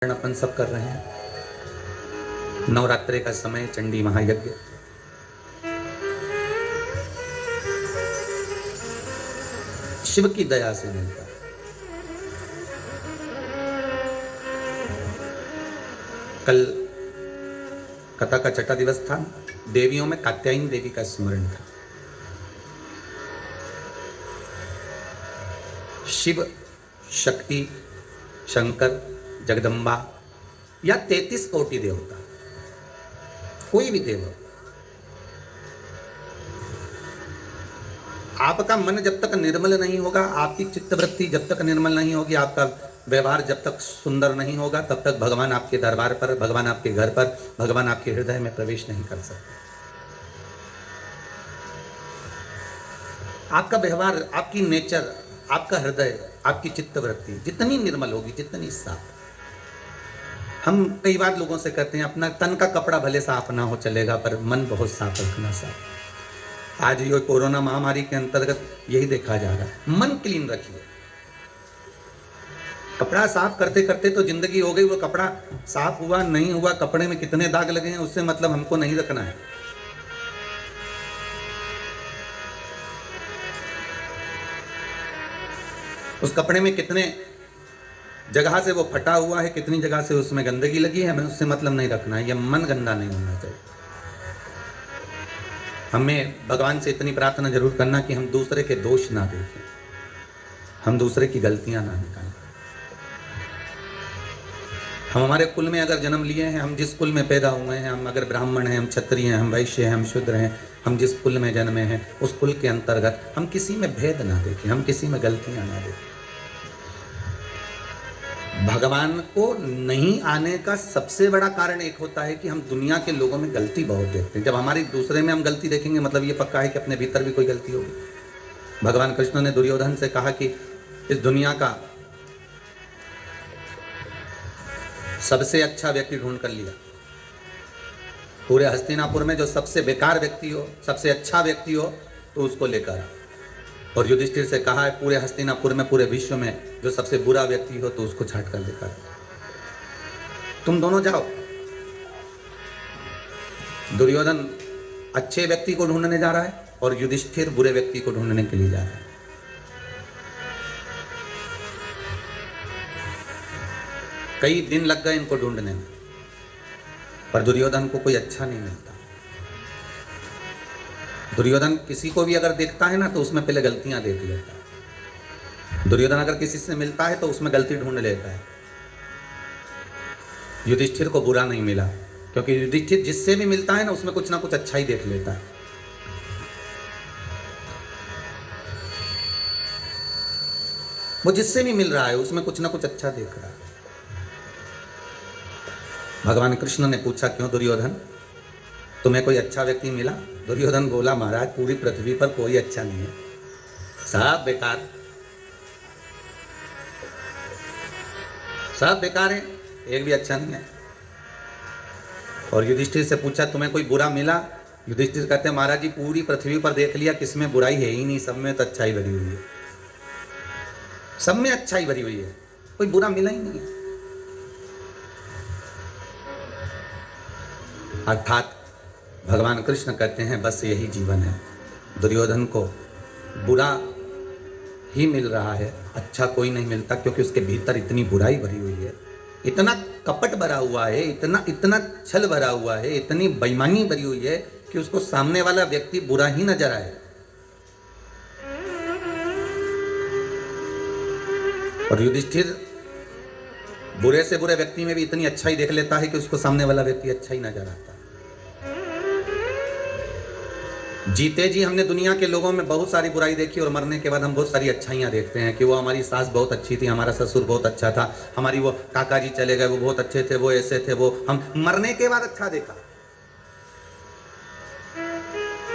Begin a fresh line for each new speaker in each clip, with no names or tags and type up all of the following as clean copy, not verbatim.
अपन सब कर रहे हैं। नवरात्रि का समय, चंडी महायज्ञ। शिव की दया से मिलता है। कल कथा का छठा दिवस था। देवियों में कात्यायनी देवी का स्मरण था। शिव, शक्ति, शंकर, जगदम्बा या 33 कोटि देवता, कोई भी देव, आपका मन जब तक निर्मल नहीं होगा, आपकी चित्तवृत्ति जब तक निर्मल नहीं होगी, आपका व्यवहार जब तक सुंदर नहीं होगा, तब तक भगवान आपके दरबार पर, भगवान आपके घर पर, भगवान आपके हृदय में प्रवेश नहीं कर सकते। आपका व्यवहार, आपकी नेचर, आपका हृदय, आपकी चित्तवृत्ति जितनी निर्मल होगी, जितनी साफ। हम कई बार लोगों से कहते हैं अपना तन का कपड़ा भले साफ ना हो चलेगा, पर मन बहुत साफ रखना साफ। आज ये कोरोना महामारी के अंतर्गत यही देखा जा रहा है, मन क्लीन रखिए। कपड़ा साफ करते करते तो जिंदगी हो गई। वो कपड़ा साफ हुआ नहीं हुआ, कपड़े में कितने दाग लगे हैं, उससे मतलब हमको नहीं रखना है। उस कपड़े में कितने जगह से वो फटा हुआ है, कितनी जगह से उसमें गंदगी लगी है, हमें उससे मतलब नहीं रखना है। यह मन गंदा नहीं होना चाहिए। हमें भगवान से इतनी प्रार्थना जरूर करना कि हम दूसरे के दोष ना देखें, हम दूसरे की गलतियां ना निकालें। हम हमारे कुल में अगर जन्म लिए हैं, हम जिस कुल में पैदा हुए हैं, हम अगर ब्राह्मण हैं, हम क्षत्रिय हैं, हम वैश्य हैं, हम शूद्र हैं, हम जिस कुल में जन्मे हैं, उस कुल के अंतर्गत हम किसी में भेद ना देखें, हम किसी में गलतियां ना देखें। भगवान को नहीं आने का सबसे बड़ा कारण एक होता है कि हम दुनिया के लोगों में गलती बहुत देखते हैं। जब हमारी दूसरे में हम गलती देखेंगे, मतलब ये पक्का है कि अपने भीतर भी कोई गलती होगी। भगवान कृष्ण ने दुर्योधन से कहा कि इस दुनिया का सबसे अच्छा व्यक्ति ढूंढ कर लिया। पूरे हस्तिनापुर में जो सबसे बेकार व्यक्ति हो, सबसे अच्छा व्यक्ति हो, तो उसको लेकर आओ। और युधिष्ठिर से कहा है पूरे हस्तिनापुर में, पूरे विश्व में जो सबसे बुरा व्यक्ति हो, तो उसको छांट कर लेकर तुम दोनों जाओ। दुर्योधन अच्छे व्यक्ति को ढूंढने जा रहा है और युधिष्ठिर बुरे व्यक्ति को ढूंढने के लिए जा रहा है। कई दिन लग गए इनको ढूंढने में, पर दुर्योधन को कोई अच्छा नहीं मिलता। दुर्योधन किसी को भी अगर देखता है ना, तो उसमें पहले गलतियां देख लेता है। दुर्योधन अगर किसी से मिलता है तो उसमें गलती ढूंढ लेता है। युधिष्ठिर को बुरा नहीं मिला, क्योंकि युधिष्ठिर जिससे भी मिलता है ना, उसमें कुछ ना कुछ अच्छा ही देख लेता है। वो जिससे भी मिल रहा है उसमें कुछ ना कुछ अच्छा देख रहा है। भगवान कृष्ण ने पूछा, क्यों दुर्योधन, तुम्हें कोई अच्छा व्यक्ति मिला? दुर्योधन बोला, महाराज पूरी पृथ्वी पर कोई अच्छा नहीं है, सब बेकार, सब बेकार है, एक भी अच्छा नहीं है। और युधिष्ठिर से पूछा, तुम्हें कोई बुरा मिला? युधिष्ठिर कहते हैं, महाराज जी पूरी पृथ्वी पर देख लिया, किसमें बुराई है ही नहीं, सब में तो अच्छाई भरी हुई है, सब में अच्छाई भरी हुई है, कोई बुरा मिला ही नहीं है। अर्थात भगवान कृष्ण कहते हैं बस यही जीवन है। दुर्योधन को बुरा ही मिल रहा है, अच्छा कोई नहीं मिलता, क्योंकि उसके भीतर इतनी बुराई भरी हुई है, इतना कपट भरा हुआ है, इतना इतना छल भरा हुआ है, इतनी बेईमानी भरी हुई है कि उसको सामने वाला व्यक्ति बुरा ही नजर आए। और युधिष्ठिर बुरे से बुरे व्यक्ति में भी इतनी अच्छाई देख लेता है कि उसको सामने वाला व्यक्ति अच्छा ही नजर आता है। जीते जी हमने दुनिया के लोगों में बहुत सारी बुराई देखी, और मरने के बाद हम बहुत सारी अच्छाइयाँ देखते हैं कि वो हमारी सास बहुत अच्छी थी, हमारा ससुर बहुत अच्छा था, हमारी वो काका जी चले गए, वो बहुत अच्छे थे, वो ऐसे थे, वो हम मरने के बाद अच्छा देखा।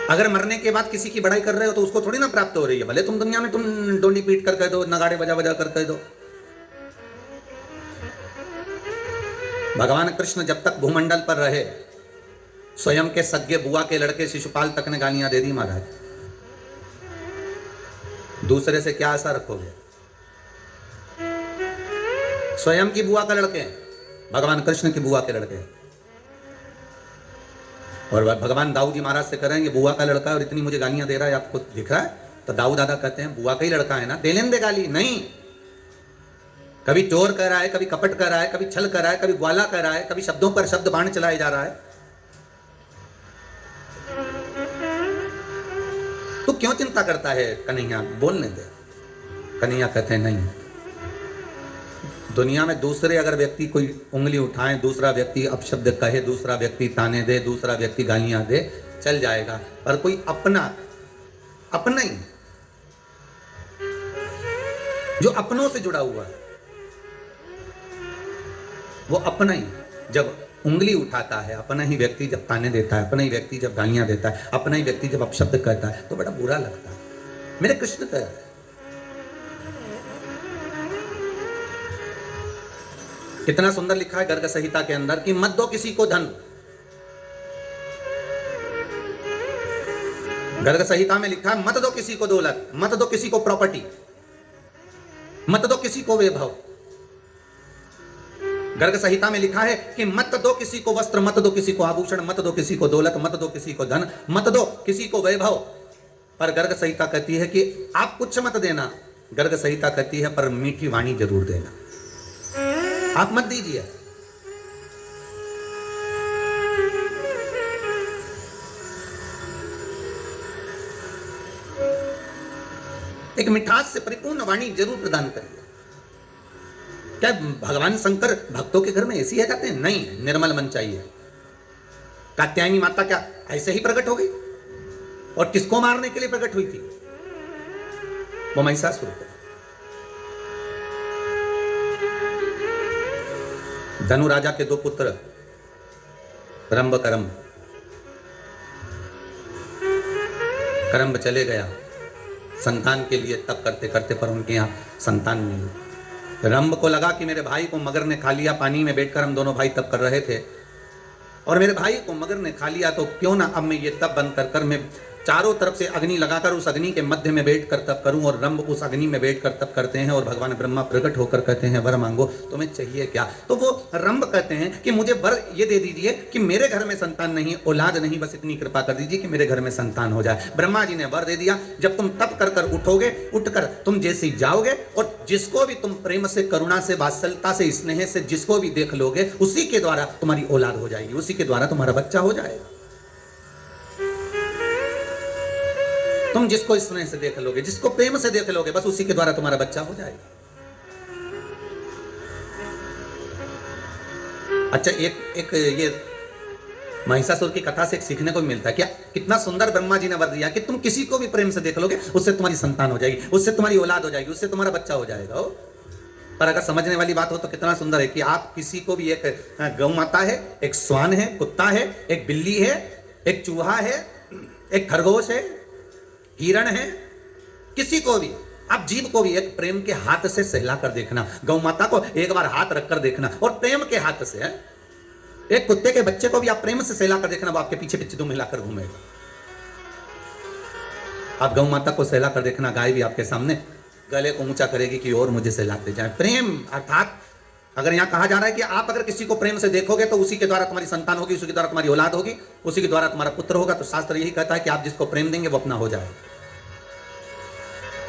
अगर मरने के बाद किसी की बड़ाई कर रहे हो तो उसको थोड़ी ना प्राप्त हो रही है, भले तुम दुनिया में तुम डोली पीट कर कह दो, नगाड़े बजा बजा कर कह दो। भगवान कृष्ण जब तक भूमंडल पर रहे, स्वयं के सगे बुआ के लड़के शिशुपाल तक ने गालियां दे दी महाराज। दूसरे से क्या आशा रखोगे? स्वयं की बुआ का लड़के भगवान कृष्ण की बुआ के लड़के, और भगवान दाऊद जी महाराज से कह रहे हैं ये बुआ का लड़का है और इतनी मुझे गालियां दे रहा है, आपको दिख रहा है? तो दाऊद दादा कहते हैं बुआ का ही लड़का है ना, दे लेने दे गाली। नहीं, कभी चोर कह रहा है, कभी कपट कर रहा है, कभी छल कर रहा है, कभी ग्वाला कर रहा है, कभी शब्दों पर शब्द बाण चलाए जा रहा है। तू क्यों चिंता करता है कन्हैया, बोलने दे। कन्हैया कहते हैं नहीं, दुनिया में दूसरे अगर व्यक्ति कोई उंगली उठाए, दूसरा व्यक्ति अपशब्द कहे, दूसरा व्यक्ति ताने दे, दूसरा व्यक्ति गालियां दे, चल जाएगा, पर कोई अपना ही जो अपनों से जुड़ा हुआ है, वो अपना ही जब उंगली उठाता है, अपना ही व्यक्ति जब ताने देता है, अपना ही व्यक्ति जब गालियां देता है, अपना ही व्यक्ति जब अपशब्द कहता है, तो बड़ा बुरा लगता है। मेरे कृष्ण कह रहे, कितना सुंदर लिखा है गर्ग संहिता के अंदर कि मत दो किसी को धन। गर्ग संहिता में लिखा है मत दो किसी को दौलत, मत दो किसी को प्रॉपर्टी, मत दो किसी को वैभव। गर्ग संहिता में लिखा है कि मत दो किसी को वस्त्र, मत दो किसी को आभूषण, मत दो किसी को दौलत, मत दो किसी को धन, मत दो किसी को वैभव। पर गर्ग संहिता कहती है कि आप कुछ मत देना। गर्ग संहिता कहती है पर मीठी वाणी जरूर देना, आप मत दीजिए। एक मिठास से परिपूर्ण वाणी जरूर प्रदान करिए। क्या भगवान शंकर भक्तों के घर में ऐसी है जाते हैं? नहीं, निर्मल मन चाहिए। कात्यायनी माता क्या ऐसे ही प्रकट हो गई? और किसको मारने के लिए प्रकट हुई थी? वो महिषासुर को। धनु राजा के दो पुत्र रंभ करम्ब, करम्ब चले गया संतान के लिए तप करते करते, पर उनके यहाँ संतान नहीं हुई। रंभ को लगा कि मेरे भाई को मगर ने खा लिया, पानी में बैठकर हम दोनों भाई तप कर रहे थे और मेरे भाई को मगर ने खा लिया, तो क्यों ना अब मैं ये तप बंद कर मैं चारों तरफ से अग्नि लगाकर उस अग्नि के मध्य में बैठकर तप करूं। और रंभ उस अग्नि में बैठकर तप करते हैं और भगवान ब्रह्मा प्रकट होकर कहते हैं वर मांगो, तुम्हें चाहिए क्या? तो वो रंभ कहते हैं कि मुझे वर ये दे दीजिए कि मेरे घर में संतान नहीं, औलाद नहीं, बस इतनी कृपा कर दीजिए कि मेरे घर में संतान हो जाए। ब्रह्मा जी ने वर दे दिया, जब तुम तप कर कर उठोगे, उठकर तुम जैसे ही जाओगे और जिसको भी तुम प्रेम से, करुणा से, वात्सल्यता से, स्नेह से जिसको भी देख लोगे, उसी के द्वारा तुम्हारी औलाद हो जाएगी, उसी के द्वारा तुम्हारा बच्चा हो जाएगा। तुम जिसको स्नेह से देख लोगे, जिसको प्रेम से देख लोगे, बस उसी के द्वारा तुम्हारा बच्चा हो जाएगा। अच्छा, एक ये महिषासुर की कथा से एक सीखने को मिलता है। क्या कितना सुंदर ब्रह्मा जी ने वर दिया कि तुम किसी को भी प्रेम से देख लोगे, उससे तुम्हारी संतान हो जाएगी, उससे तुम्हारी औलाद हो जाएगी, उससे तुम्हारा बच्चा हो जाएगा। पर अगर समझने वाली बात हो तो कितना सुंदर है कि आप किसी को भी, एक गौ माता है, एक स्वान है, कुत्ता है, एक बिल्ली है, एक चूहा है, एक खरगोश है, हिरण है, किसी को भी, आप जीव को भी एक प्रेम के हाथ से सहला कर देखना। गौ माता को एक बार हाथ रखकर देखना और प्रेम के हाथ से है। एक कुत्ते के बच्चे को भी आप प्रेम से सहला कर देखना, वो आपके पीछे पीछे दुम हिलाकर घूमेगा। आप गौ माता को सहला कर देखना, गाय भी आपके सामने गले को ऊंचा करेगी कि और मुझे सहलाते जाए। प्रेम अर्थात अगर यहाँ कहा जा रहा है कि आप अगर किसी को प्रेम से देखोगे तो उसी के द्वारा तुम्हारी संतान होगी, उसी के द्वारा तुम्हारी औलाद होगी, उसी के द्वारा तुम्हारा पुत्र होगा, तो शास्त्र यही कहता है कि आप जिसको प्रेम देंगे वो अपना हो जाएगा,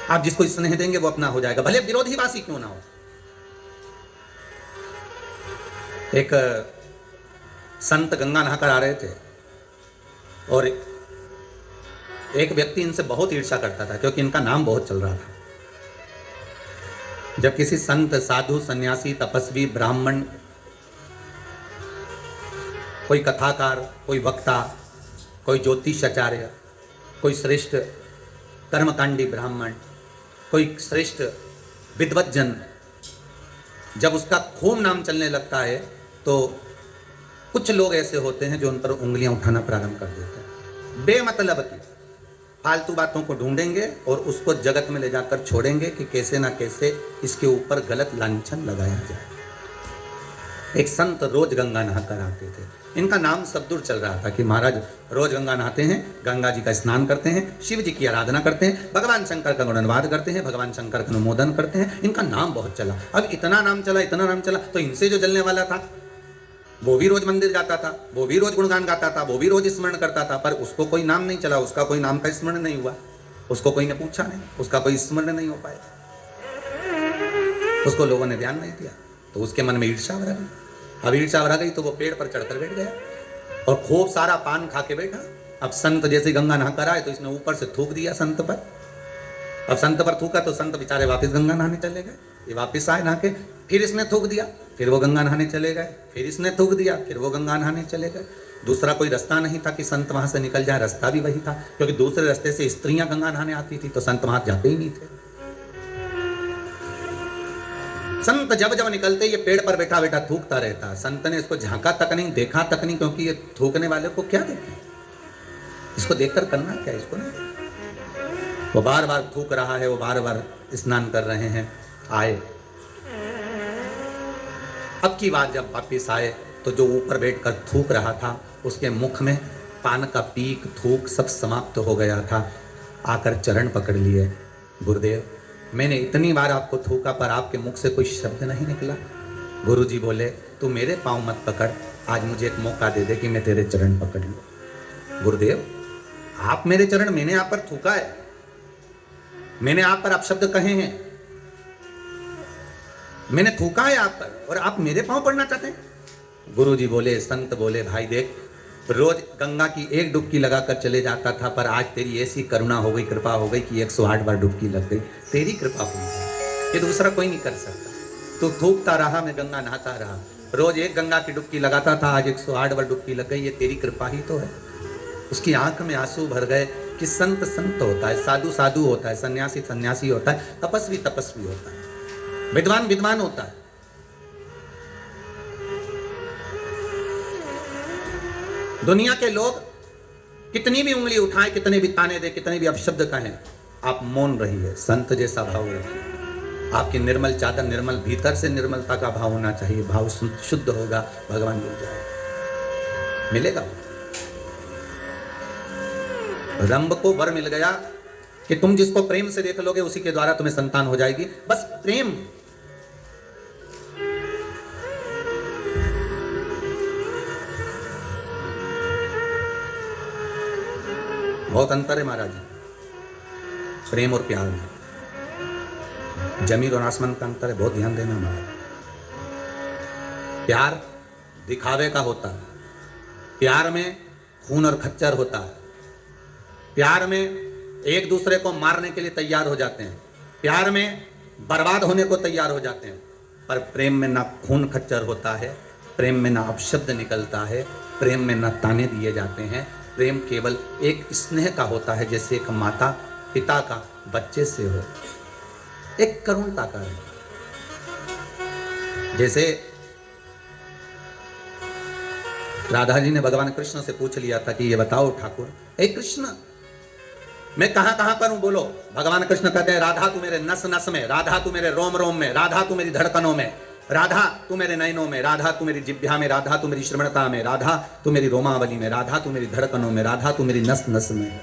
आप जिसको स्नेह देंगे वो अपना हो जाएगा, भले विरोधीवासी क्यों ना हो। एक संत गंगा नहाकर आ रहे थे और एक व्यक्ति इनसे बहुत ईर्ष्या करता था क्योंकि इनका नाम बहुत चल रहा था। जब किसी संत, साधु, सन्यासी, तपस्वी, ब्राह्मण, कोई कथाकार, कोई वक्ता, कोई ज्योतिषाचार्य, कोई श्रेष्ठ कर्मकांडी ब्राह्मण, कोई श्रेष्ठ विद्वज्जन, जब उसका खूब नाम चलने लगता है तो कुछ लोग ऐसे होते हैं जो उन पर उंगलियां उठाना प्रारंभ कर देते हैं। बेमतलब की फालतू बातों को ढूंढेंगे और उसको जगत में ले जाकर छोड़ेंगे कि कैसे ना कैसे इसके ऊपर गलत लांछन लगाया जाए। एक संत रोज गंगा नहाकर आते थे, इनका नाम सब दूर चल रहा था कि महाराज रोज गंगा नहाते हैं, गंगा जी का स्नान करते हैं, शिव जी की आराधना करते हैं, भगवान शंकर का गुणगान करते हैं, भगवान शंकर का अनुमोदन करते हैं। इनका नाम बहुत चला। अब इतना नाम चला, इतना नाम चला, तो इनसे जो जलने वाला था वो भी रोज मंदिर जाता था, वो भी रोज गुणगान गाता था, वो भी रोज स्मरण करता था, पर उसको कोई नाम नहीं चला, उसका कोई नाम का स्मरण नहीं हुआ, उसको कोई ने पूछा नहीं, उसका कोई स्मरण नहीं हो पाया, उसको लोगों ने ध्यान नहीं दिया, तो उसके मन में ईर्ष्या भरा गई। अब ईर्ष्या भरा गई तो वो पेड़ पर चढ़कर बैठ गया और खूब सारा पान खा के बैठा। अब संत जैसे गंगा नहा कर आए तो इसने ऊपर से थूक दिया संत पर। अब संत पर थूका तो संत बेचारे वापस गंगा नहाने चले गए। ये वापस आए नहा के, फिर इसने थूक दिया, फिर वो गंगा नहाने चले गए, फिर इसने थूक दिया, फिर वो गंगा नहाने चले गए। दूसरा कोई रास्ता नहीं था कि संत वहां से निकल जाए, रास्ता भी वही था, क्योंकि दूसरे रास्ते से स्त्रियां गंगा नहाने आती थी तो संत वहां जाते ही नहीं थे। संत जब जब निकलते ये पेड़ पर बैठा बैठा थूकता रहता। संत ने इसको झांका तक नहीं, देखा तक नहीं, क्योंकि ये थूकने वाले को क्या देखे, इसको देखकर करना क्या, इसको नहीं। वो बार बार थूक रहा है, वो बार बार स्नान कर रहे हैं। आए, अब की बात जब वापिस आए तो जो ऊपर बैठकर थूक रहा था उसके मुख में पान का पीक थूक सब समाप्त हो गया था। आकर चरण पकड़ लिए, गुरुदेव मैंने इतनी बार आपको थूका पर आपके मुख से कोई शब्द नहीं निकला। गुरुजी बोले तू मेरे पाँव मत पकड़, आज मुझे एक मौका दे दे कि मैं तेरे चरण पकड़ लूं। गुरुदेव आप मेरे चरण, मैंने आप पर थूका है, मैंने आप पर अपशब्द कहे हैं, मैंने थूका है आप पर और आप मेरे पांव पड़ना चाहते हैं। गुरुजी बोले, संत बोले भाई देख रोज गंगा की एक डुबकी लगाकर चले जाता था, पर आज तेरी ऐसी करुणा हो गई, कृपा हो गई कि 108 बार डुबकी लग गई। तेरी कृपा हुई, ये दूसरा कोई नहीं कर सकता। तू थूकता रहा, मैं गंगा नहाता रहा, रोज एक गंगा की डुबकी लगाता था, आज 108 बार डुबकी लग गई, ये तेरी कृपा ही तो है। उसकी आंख में आंसू भर गए कि संत संत होता है, साधु साधु होता है, सन्यासी सन्यासी होता है, तपस्वी तपस्वी होता है, विद्वान विद्वान होता है। दुनिया के लोग कितनी भी उंगली उठाएं, कितने भी ताने दे, कितने भी अपशब्द कहें, आप मौन रहिए, संत जैसा भाव रखिए। आपकी निर्मल चादर, निर्मल भीतर से निर्मलता का भाव होना चाहिए। भाव शुद्ध होगा, भगवान मिल जाएगा, मिलेगा। रंभ को वर मिल गया कि तुम जिसको प्रेम से देख लोगे उसी के द्वारा तुम्हें संतान हो जाएगी। बस प्रेम, बहुत अंतर है महाराज जी, प्रेम और प्यार में जमीन और आसमान का अंतर है, बहुत ध्यान देना हमारा। प्यार दिखावे का होता है, प्यार में खून और खच्चर होता है, प्यार में एक दूसरे को मारने के लिए तैयार हो जाते हैं, प्यार में बर्बाद होने को तैयार हो जाते हैं। पर प्रेम में ना खून खच्चर होता है, प्रेम में ना अपशब्द निकलता है, प्रेम में ना ताने दिए जाते हैं। प्रेम केवल एक स्नेह का होता है, जैसे एक माता पिता का बच्चे से हो, एक करुणता का है। जैसे राधा जी ने भगवान कृष्ण से पूछ लिया था कि ये बताओ ठाकुर, हे कृष्ण मैं कहां कहां पर हूं, बोलो। भगवान कृष्ण कहते हैं राधा तू मेरे नस नस में, राधा तू मेरे रोम रोम में, राधा तू मेरी धड़कनों में, राधा तू मेरे नयनों में, राधा तू मेरी जिह्वा में, राधा तू मेरी श्रवणता में, राधा तू मेरी रोमावली में, राधा तू मेरी धड़कनों में, राधा तू मेरी नस नस में।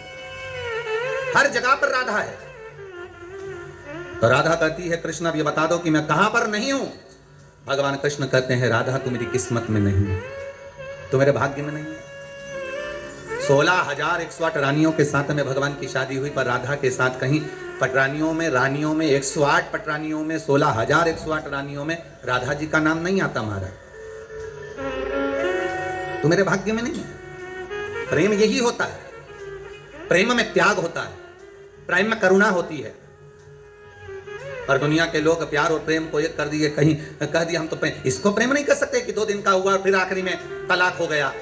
हर जगह पर राधा है। तो राधा कहती है कृष्ण अब ये बता दो कि मैं कहां पर नहीं हूं। भगवान कृष्ण कहते हैं राधा तू मेरी किस्मत में नहीं है, तू मेरे भाग्य में नहीं है। 16,108 रानियों के साथ में भगवान की शादी हुई, पर राधा के साथ कहीं पटरानियों में, रानियों में 108 पटरानियों में, 16,108 रानियों में राधा जी का नाम नहीं आता महाराज। तू मेरे भाग्य में नहीं है। प्रेम यही होता है, प्रेम में त्याग होता है, प्रेम में करुणा होती है। पर दुनिया के लोग प्यार और प्रेम को एक कर दिए, कहीं कह दिया हम तो प्रेम, इसको प्रेम नहीं कर सकते कि 2 दिन का हुआ फिर आखिरी में तलाक हो गया।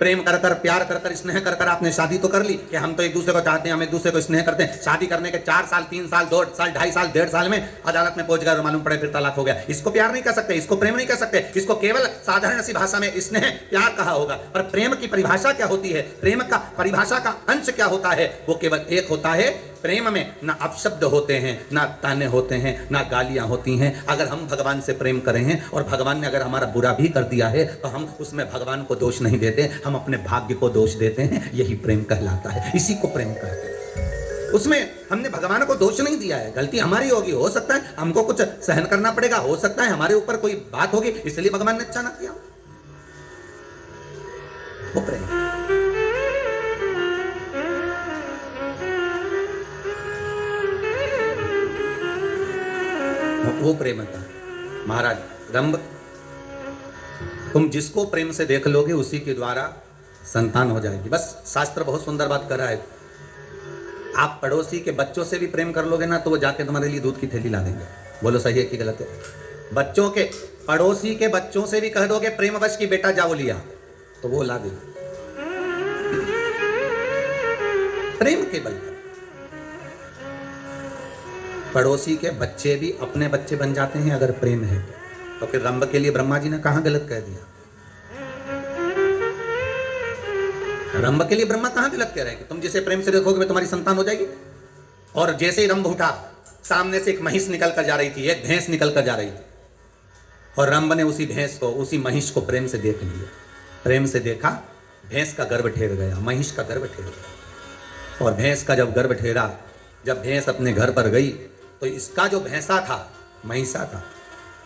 प्रेम कर कर, प्यार कर कर, स्नेह कर कर आपने शादी तो कर ली कि हम तो एक दूसरे को चाहते हैं, हम एक दूसरे को स्नेह करते हैं। शादी करने के 4 साल, 3 साल, 2 साल, 2.5 साल, 1.5 साल में अदालत में पहुंच गए और मालूम पड़े फिर तलाक हो गया। इसको प्यार नहीं कर सकते, इसको प्रेम नहीं कर सकते, इसको केवल साधारण सी भाषा में स्नेह प्यार कहा होगा। पर प्रेम की परिभाषा क्या होती है, प्रेम का परिभाषा का अंश क्या होता है, वो केवल एक होता है। प्रेम में ना अपशब्द होते हैं, ना ताने होते हैं, ना गालियां होती हैं। अगर हम भगवान से प्रेम करें हैं और भगवान ने अगर हमारा बुरा भी कर दिया है तो हम उसमें भगवान को दोष नहीं देते, हम अपने भाग्य को दोष देते हैं। यही प्रेम कहलाता है, इसी को प्रेम कहते हैं। उसमें हमने भगवान को दोष नहीं दिया है, गलती हमारी होगी, हो सकता है हमको कुछ सहन करना पड़ेगा, हो सकता है हमारे ऊपर कोई बात होगी इसलिए भगवान ने अच्छा ना किया। वो प्रेम। वो प्रेम था महाराज। रंभ, तुम जिसको प्रेम से देख लोगे उसी के द्वारा संतान हो जाएगी। बस शास्त्र बहुत सुंदर बात कर रहा है। आप पड़ोसी के बच्चों से भी प्रेम कर लोगे ना तो वो जाके तुम्हारे लिए दूध की थैली ला देंगे। बोलो सही है कि गलत है? बच्चों के, पड़ोसी के बच्चों से भी कह दोगे प्रेमवश की बेटा जाओ लिया, तो वो ला देंगे प्रेम के बल पर। पड़ोसी के बच्चे भी अपने बच्चे बन जाते हैं अगर प्रेम है तो फिर रंभ के लिए ब्रह्मा जी ने कहां गलत कह दिया? रंभ के लिए ब्रह्मा कहां गलत कह रहे हैं कि तुम जिसे प्रेम से देखोगे तुम्हारी संतान हो जाएगी? और जैसे ही रंभ उठा, सामने से एक महिष निकल कर जा रही थी, एक भैंस निकल कर जा रही थी, और रंभ ने उसी भैंस को, उसी महिष को प्रेम से देख लिया। प्रेम से देखा, भैंस का गर्भ ठेर गया, महिष का गर्भ ठेर गया। और भैंस का जब गर्भ ठेरा, जब भैंस अपने घर पर गई तो इसका जो भैंसा था, महिषा था,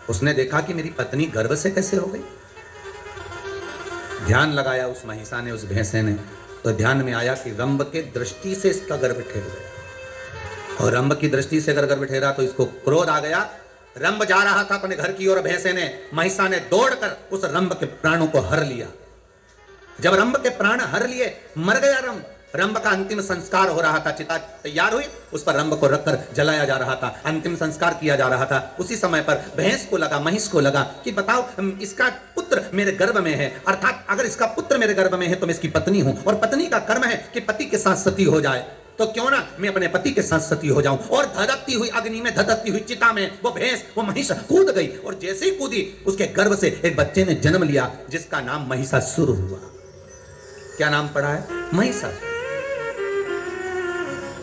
उसने देखा कि मेरी पत्नी गर्भ से कैसे हो गई। ध्यान लगाया उस महिषा ने, उस भैंसे ने, तो ध्यान में आया कि रंभ के दृष्टि से इसका गर्भ ठेर गया। और रंभ की दृष्टि से अगर गर्भ ठेरा तो इसको क्रोध आ गया। रंभ जा रहा था अपने घर की ओर, भैंसे ने, महिषा ने दौड़कर उस रंभ के प्राणों को हर लिया। जब रंभ के प्राण हर लिए, मर गया रंभ। रंभ का अंतिम संस्कार हो रहा था, चिता तैयार हुई, उस पर रंभ को रखकर जलाया जा रहा था, अंतिम संस्कार किया जा रहा था। उसी समय पर भैंस को लगा, महिष को लगा कि बताओ इसका पुत्र मेरे गर्भ में है, अर्थात अगर इसका पुत्र मेरे गर्भ में है तो मैं इसकी पत्नी हूं, और पत्नी का कर्म है कि पति के साथ सती हो जाए, तो क्यों ना मैं अपने पति के साथ सती हो जाऊं। और धधकती हुई अग्नि में, धधकती हुई चिता में वो भैंस, वो महिष कूद गई, और जैसे ही कूदी उसके गर्भ से एक बच्चे ने जन्म लिया जिसका नाम महिषासुर हुआ। क्या नाम पड़ा है? महिषासुर।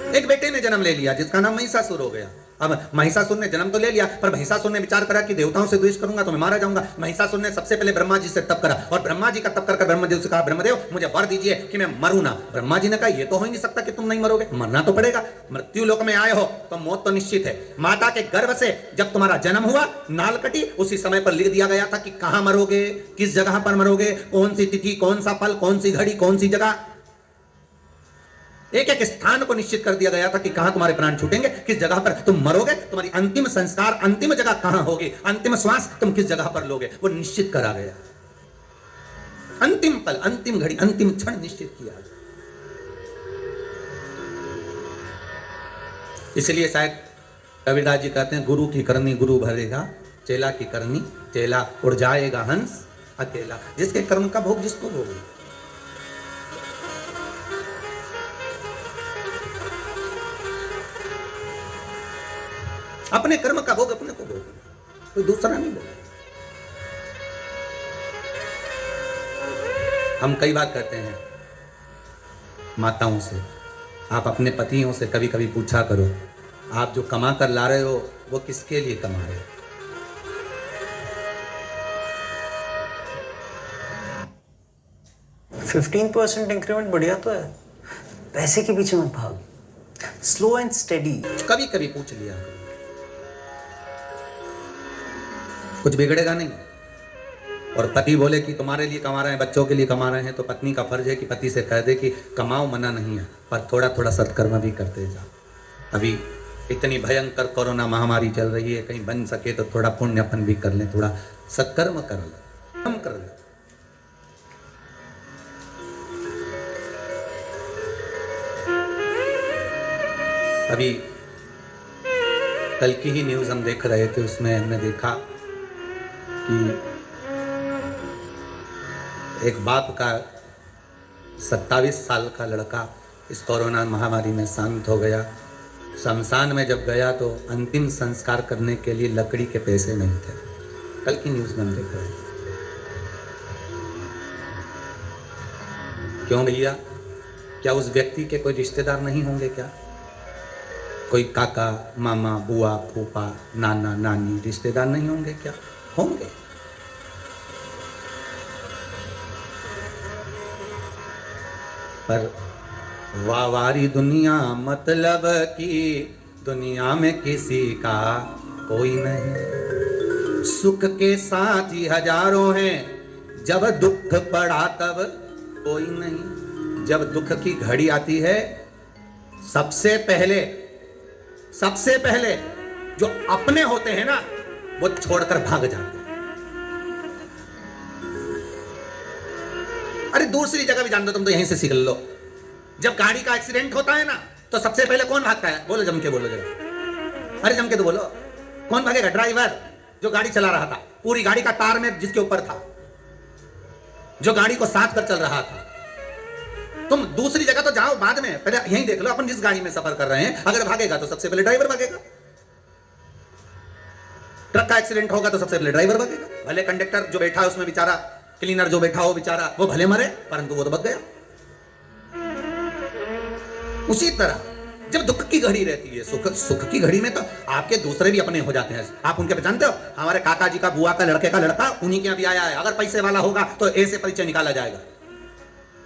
एक बेटे ने जन्म ले लिया जिसका नाम महिषासुर हो गया। अब महिषासुर ने जन्म तो ले लिया, पर महिषासुर ने विचार करा कि देवताओं से द्वेष करूंगा तो मैं मारा जाऊंगा। महिषासुर ने सबसे पहले ब्रह्मा जी से तप करा, और ब्रह्मा जी का तप कर ब्रह्मदेव से कहा, ब्रह्मदेव मुझे वर दीजिए कि मैं मरूं ना। ब्रह्मा जी ने कहा ये तो हो ही नहीं सकता कि तुम नहीं मरोगे, मरना तो पड़ेगा। मृत्यु लोक में आए हो तो मौत तो निश्चित है। माता के गर्भ से जब तुम्हारा जन्म हुआ, नाल कटी, उसी समय पर लिख दिया गया था कि कहां मरोगे, किस जगह पर मरोगे, कौन सी तिथि, कौन सा फल, कौन सी घड़ी, कौन सी जगह, एक एक स्थान को निश्चित कर दिया गया था कि कहां तुम्हारे प्राण छूटेंगे, किस जगह पर तुम मरोगे, तुम्हारी अंतिम संस्कार, अंतिम जगह कहां होगी, अंतिम श्वास तुम किस जगह पर लोगे, वो निश्चित करा गया। अंतिम पल, अंतिम घड़ी, अंतिम क्षण निश्चित किया। इसलिए शायद कबीरदास जी कहते हैं, गुरु की करनी गुरु भरेगा, चेला की करनी चेला उड़ जाएगा हंस अकेला। जिसके कर्म का भोग जिसको भोग। अपने कर्म का भोग अपने को भोग, कोई दूसरा नहीं भोग। हम कई बार कहते हैं माताओं से, आप अपने पतियों से कभी कभी पूछा करो, आप जो कमा कर ला रहे हो वो किसके लिए कमा रहे हो?
%15 इंक्रीमेंट बढ़िया तो है, पैसे के पीछे मत भाग, स्लो एंड स्टेडी।
कभी कभी पूछ लिया करो, कुछ बिगड़ेगा नहीं। और पति बोले कि तुम्हारे लिए कमा रहे हैं, बच्चों के लिए कमा रहे हैं, तो पत्नी का फर्ज है कि पति से कह दे कि कमाओ, मना नहीं है, पर थोड़ा थोड़ा सत्कर्म भी करते जाओ। अभी इतनी भयंकर कोरोना महामारी चल रही है, कहीं बन सके तो थोड़ा पुण्यपन भी कर लें, थोड़ा सत्कर्म कर लो, हम कर ले। अभी कल की ही न्यूज़ हम देख रहे थे, उसमें हमने देखा कि एक बाप का 27 साल का लड़का इस कोरोना महामारी में शांत हो गया। शमशान में जब गया तो अंतिम संस्कार करने के लिए लकड़ी के पैसे नहीं थे। कल की न्यूज़ में हम देख रहे हैं। क्यों भैया? क्या उस व्यक्ति के कोई रिश्तेदार नहीं होंगे क्या? कोई काका, मामा, बुआ, फूफा, नाना, नानी रिश्तेदार नहीं होंगे क्या? होंगे। पर वावारी दुनिया मतलब की दुनिया में किसी का कोई नहीं। सुख के साथ ही हजारों हैं, जब दुख पड़ा तब कोई नहीं। जब दुख की घड़ी आती है, सबसे पहले जो अपने होते हैं ना, वो छोड़कर भाग जाते हैं। अरे दूसरी जगह भी जान दो, तुम तो यहीं से सीख लो। जब गाड़ी का एक्सीडेंट होता है ना, तो सबसे पहले कौन भागता है? बोलो, जम के बोलो जरा। अरे जम के तो बोलो, कौन भागेगा? ड्राइवर, जो गाड़ी चला रहा था, पूरी गाड़ी का तार में जिसके ऊपर था, जो गाड़ी को साथ कर चल रहा था। तुम दूसरी जगह तो जाओ बाद में, पहले यहीं देख लो अपन जिस गाड़ी में सफर कर रहे हैं। अगर भागेगा तो सबसे पहले ड्राइवर भागेगा। ट्रक का एक्सीडेंट होगा तो सबसे पहले ड्राइवर भागेगा। भले कंडक्टर जो बैठा है उसमें बेचारा, क्लीनर जो बैठा हो बेचारा, वो भले मरे, परंतु वो तो बच गया। उसी तरह जब दुख की घड़ी रहती है, सुख की घड़ी में तो आपके दूसरे भी अपने हो जाते हैं। आप उनके पहचानते हो? हमारे काका जी का बुआ का लड़के का लड़का उन्हीं के यहाँ भी आया है। अगर पैसे वाला होगा तो ऐसे परिचय निकाला जाएगा।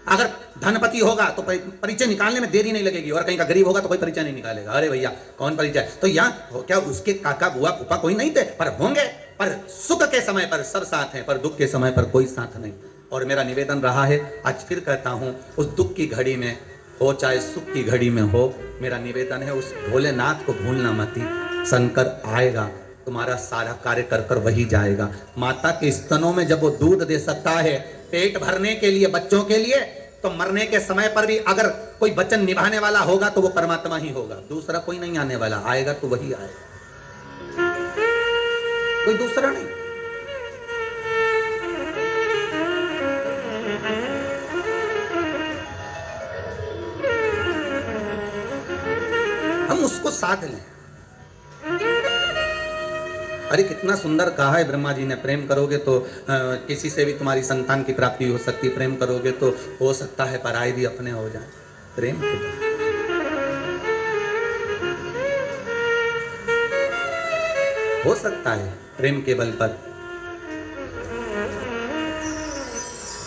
अगर धनपति होगा तो परिचय निकालने में देरी नहीं लगेगी, और कहीं का गरीब होगा तो कोई परिचय नहीं निकालेगा। अरे भैया कौन परिचय? तो यहाँ क्या उसके काका बुआ फूफा कोई नहीं थे? पर होंगे। पर सुख के समय पर सब साथ हैं, पर दुख के समय पर कोई साथ नहीं। और मेरा निवेदन रहा है, आज फिर कहता हूँ, उस दुख की घड़ी में हो चाहे सुख की घड़ी में हो, मेरा निवेदन है, उस भोलेनाथ को भूलना मत। शंकर आएगा, तुम्हारा सारा कार्य कर कर वही जाएगा। माता के स्तनों में जब वो दूध दे सकता है पेट भरने के लिए, बच्चों के लिए, तो मरने के समय पर भी अगर कोई वचन निभाने वाला होगा तो वो परमात्मा ही होगा। दूसरा कोई नहीं आने वाला, आएगा तो वही आएगा, कोई दूसरा नहीं। हम उसको साथ लें। अरे कितना सुंदर कहा है ब्रह्मा जी ने, प्रेम करोगे तो किसी से भी तुम्हारी संतान की प्राप्ति हो सकती है। प्रेम करोगे तो हो सकता है पराये भी अपने हो जाए। प्रेम हो सकता है, प्रेम के बल पर।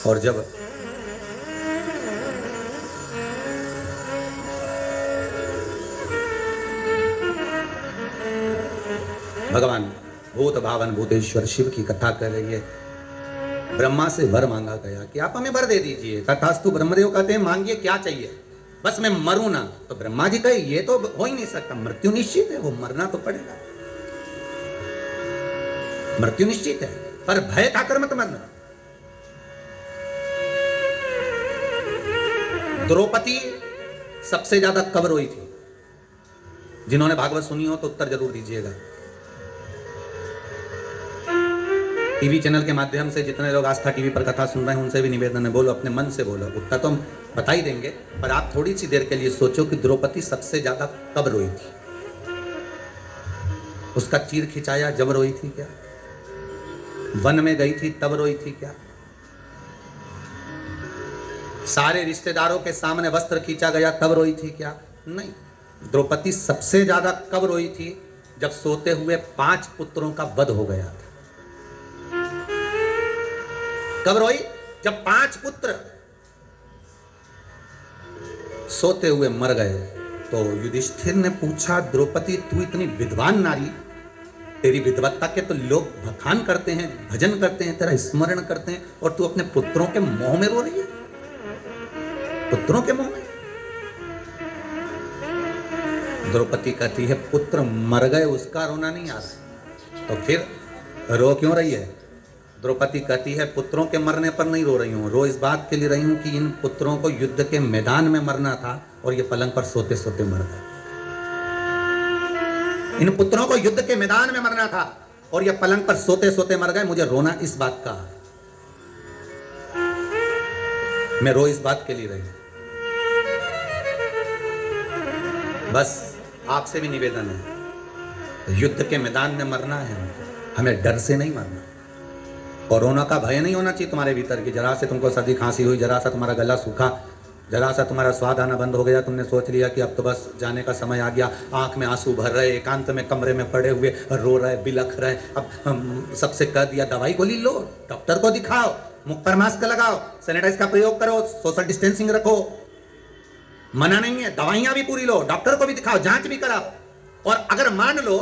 और जब भगवान भूत भावन भूतेश्वर शिव की कथा कर रही है, ब्रह्मा से वर मांगा गया कि आप हमें वर दे दीजिए। तथास्तु ब्रह्मदेव कहते हैं मांगिए क्या चाहिए, बस मैं मरूं ना। तो ब्रह्मा जी कहे ये तो हो ही नहीं सकता, मृत्यु निश्चित है, वो मरना तो पड़ेगा, मृत्यु निश्चित है, पर भय खाकर मत मरना। द्रौपदी सबसे ज्यादा कब रोई थी? जिन्होंने भागवत सुनी हो तो उत्तर जरूर दीजिएगा। टीवी चैनल के माध्यम से जितने लोग आस्था टीवी पर कथा सुन रहे हैं उनसे भी निवेदन है, बोलो, अपने मन से बोलो। उत्तर तो हम बता ही देंगे, पर आप थोड़ी सी देर के लिए सोचो कि द्रौपदी सबसे ज्यादा कब रोई थी? उसका चीर खिंचाया जब रोई थी क्या? वन में गई थी तब रोई थी क्या? सारे रिश्तेदारों के सामने वस्त्र खींचा गया तब रोई थी क्या? नहीं। द्रौपदी सबसे ज्यादा कब रोई थी? जब सोते हुए 5 पुत्रों का वध हो गया था। कब रोई? जब 5 पुत्र सोते हुए मर गए। तो युधिष्ठिर ने पूछा, द्रौपदी तू इतनी विद्वान नारी, तेरी विद्वत्ता के तो लोग बखान करते हैं, भजन करते हैं, तेरा स्मरण करते हैं, और तू अपने पुत्रों के मोह में रो रही है? पुत्रों के मोह में? द्रौपदी कहती है पुत्र मर गए उसका रोना नहीं आ रहा, तो फिर रो क्यों रही है? द्रौपदी कहती है पुत्रों के मरने पर नहीं रो रही हूं, रो इस बात के लिए रही हूं कि इन पुत्रों को युद्ध के मैदान में मरना था और ये पलंग पर सोते सोते मर गए। इन पुत्रों को युद्ध के मैदान में मरना था और ये पलंग पर सोते सोते मर गए। मुझे रोना इस बात का, मैं रो इस बात के लिए रही। बस आपसे भी निवेदन है, युद्ध के मैदान में मरना है, हमें डर से नहीं मरना। कोरोना का भय नहीं होना चाहिए तुम्हारे भीतर की जरा से तुमको सर्दी खांसी हुई, जरा सा तुम्हारा गला सूखा, जरा सा तुम्हारा स्वाद आना बंद हो गया, तुमने सोच लिया कि अब तो बस जाने का समय आ गया, आंख में आंसू भर रहे, एकांत में कमरे में पड़े हुए रो रहे, बिलख रहे। अब सबसे कह दिया दवाई गोली लो, डॉक्टर को दिखाओ, मुख पर मास्क लगाओ, सैनिटाइज का प्रयोग करो, सोशल डिस्टेंसिंग रखो, मना नहीं है, दवाइयां भी पूरी लो, डॉक्टर को भी दिखाओ, जांच भी कराओ। और अगर मान लो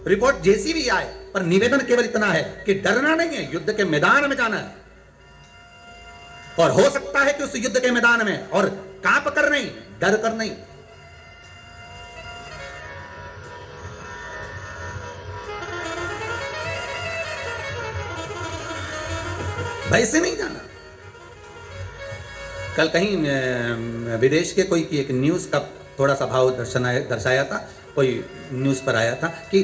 रिपोर्ट जैसी भी आए, पर निवेदन केवल इतना है कि डरना नहीं है, युद्ध के मैदान में जाना है। और हो सकता है कि उस युद्ध के मैदान में, और कांप कर नहीं, डर कर नहीं, भय से नहीं जाना। कल कहीं विदेश के कोई की एक न्यूज़ का थोड़ा सा भाव दर्शाया था, कोई न्यूज़ पर आया था कि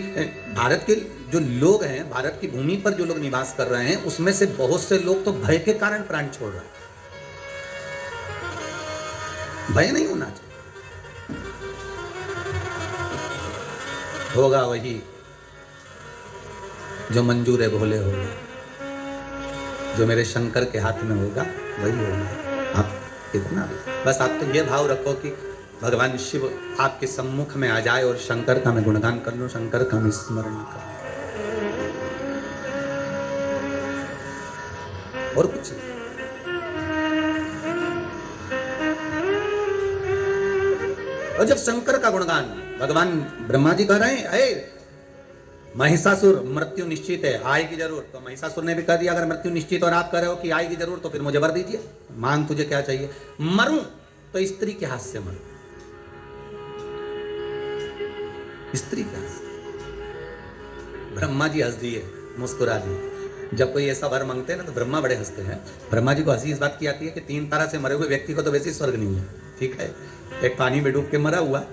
भारत के जो लोग हैं, भारत की भूमि पर जो लोग निवास कर रहे हैं, उसमें से बहुत से लोग तो भय के कारण प्राण छोड़ रहे हैं। भय नहीं होना चाहिए। होगा वही जो मंजूर है भोले होगा, जो मेरे शंकर के हाथ में होगा वही होगा। आप कितना भी बस आप तो ये भाव रखो कि भगवान शिव आपके सम्मुख में आ जाए और शंकर का मैं गुणगान कर लूं, शंकर का मैं स्मरण कर लूं, और कुछ नहीं। और जब शंकर का गुणगान भगवान ब्रह्मा जी कह रहे हैं, अरे महिषासुर मृत्यु निश्चित है, आएगी जरूर, तो महिषासुर ने भी कह दिया अगर मृत्यु निश्चित और आप कह रहे हो कि आएगी जरूर, तो फिर मुझे वर दीजिए, मांग तुझे क्या चाहिए। मरूं तो स्त्री के हाथ से मरूं, स्त्री के हाथ से। ब्रह्मा जी हंस दिए, मुस्कुरा दिए। जब कोई ऐसा वर मांगते हैं ना तो ब्रह्मा बड़े हंसते हैं। ब्रह्मा जी को हंसी इस बात की आती है कि 3 तारा से मरे हुए व्यक्ति को तो वैसे स्वर्ग नहीं है, ठीक है, एक पानी में डूब के मरा हुआ,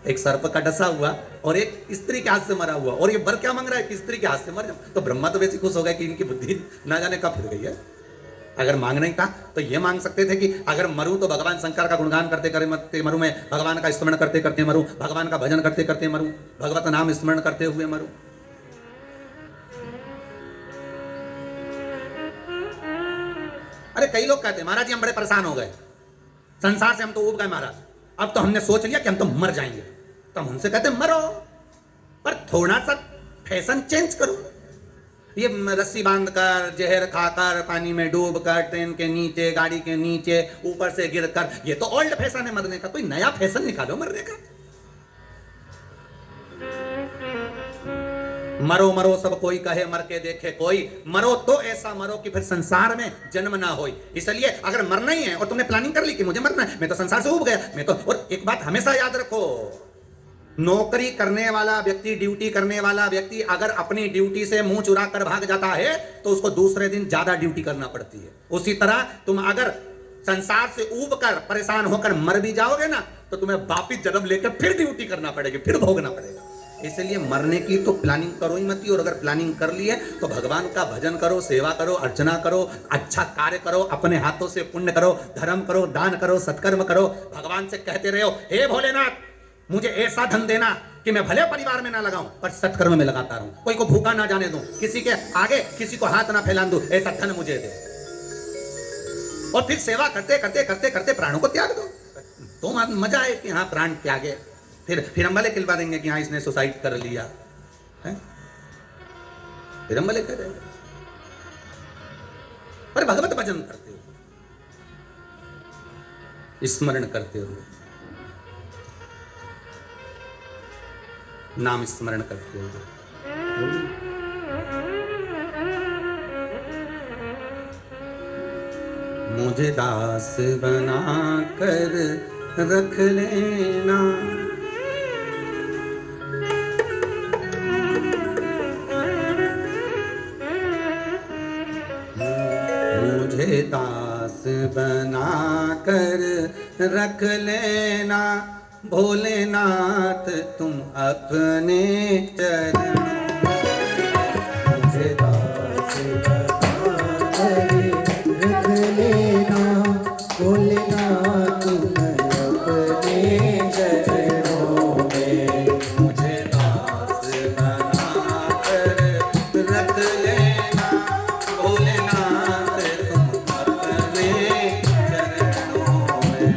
एक सर्प का डसा हुआ, और एक स्त्री के हाथ से मरा हुआ, और ये वर क्या मांग रहा है कि स्त्री के हाथ से मर जाओ। तो ब्रह्मा तो वैसे खुश हो गए कि इनकी बुद्धि ना जाने कब फिर गई है। अगर मांगना ही था तो ये मांग सकते थे कि अगर मरूं तो भगवान शंकर का गुणगान करते करते मरूं, मैं भगवान का स्मरण करते करते मरूं, भगवान का भजन करते करते मरूं, भगवत नाम स्मरण करते हुए मरूं। अरे कई लोग कहते हैं महाराज जी हम बड़े परेशान हो गए, संसार से हम तो ऊब गए महाराज, अब तो हमने सोच लिया कि हम तो मर जाएंगे। तो हम उनसे कहते मरो, पर थोड़ा सा फैशन चेंज करो। ये रस्सी बांधकर, जहर खाकर, पानी में डूब कर, ट्रेन के नीचे, गाड़ी के नीचे, ऊपर से गिर कर, ये तो ओल्ड फैशन है मरने का। कोई नया फैशन निकालो मरने का। मरो मरो सब कोई कहे, मर के देखे कोई, मरो तो ऐसा मरो कि फिर संसार में जन्म ना हो। इसलिए अगर मरना ही है और तुमने प्लानिंग कर ली कि मुझे मरना है, मैं तो संसार से उब गया, मैं तो। और एक बात हमेशा याद रखो, नौकरी करने वाला व्यक्ति, ड्यूटी करने वाला व्यक्ति अगर अपनी ड्यूटी से मुंह चुरा कर भाग जाता है तो उसको दूसरे दिन ज्यादा ड्यूटी करना पड़ती है। उसी तरह तुम अगर संसार से ऊब कर, परेशान होकर मर भी जाओगे ना, तो तुम्हें वापिस जन्म लेकर फिर ड्यूटी करना पड़ेगी, फिर भोगना पड़ेगा। इसलिए मरने की तो प्लानिंग करो ही मत, और अगर प्लानिंग कर ली है तो भगवान का भजन करो, सेवा करो, अर्चना करो, अच्छा कार्य करो, अपने हाथों से पुण्य करो, धर्म करो, दान करो, सत्कर्म करो। भगवान से कहते रहो, हे भोलेनाथ मुझे ऐसा धन देना कि मैं भले परिवार में ना लगाऊं पर सत्कर्म में लगाता रहूं, कोई को भूखा ना जाने दूं, किसी के आगे किसी को हाथ ना फैलान दूं, ऐसा धन मुझे दे। और फिर सेवा करते करते करते करते प्राणों को त्याग दो। तो मजा आए कि हाँ प्राण त्यागे, फिर हम भले खिलवा देंगे कि हाँ इसने सुसाइड कर लिया है, फिर हम भले कह देंगे, पर भगवत भजन करते हो, स्मरण करते हो, नाम स्मरण करते हो। मुझे दास बना कर रख लेना, मुझे दास बना कर रख लेना, भोलेनाथ तुम अपने चरणों, मुझे दास बना कर रख लेना, भोलेनाथ तुम अपने चरणों में, मुझे दास बना कर रख लेना, भोलेनाथ तुम अपने चरणों में।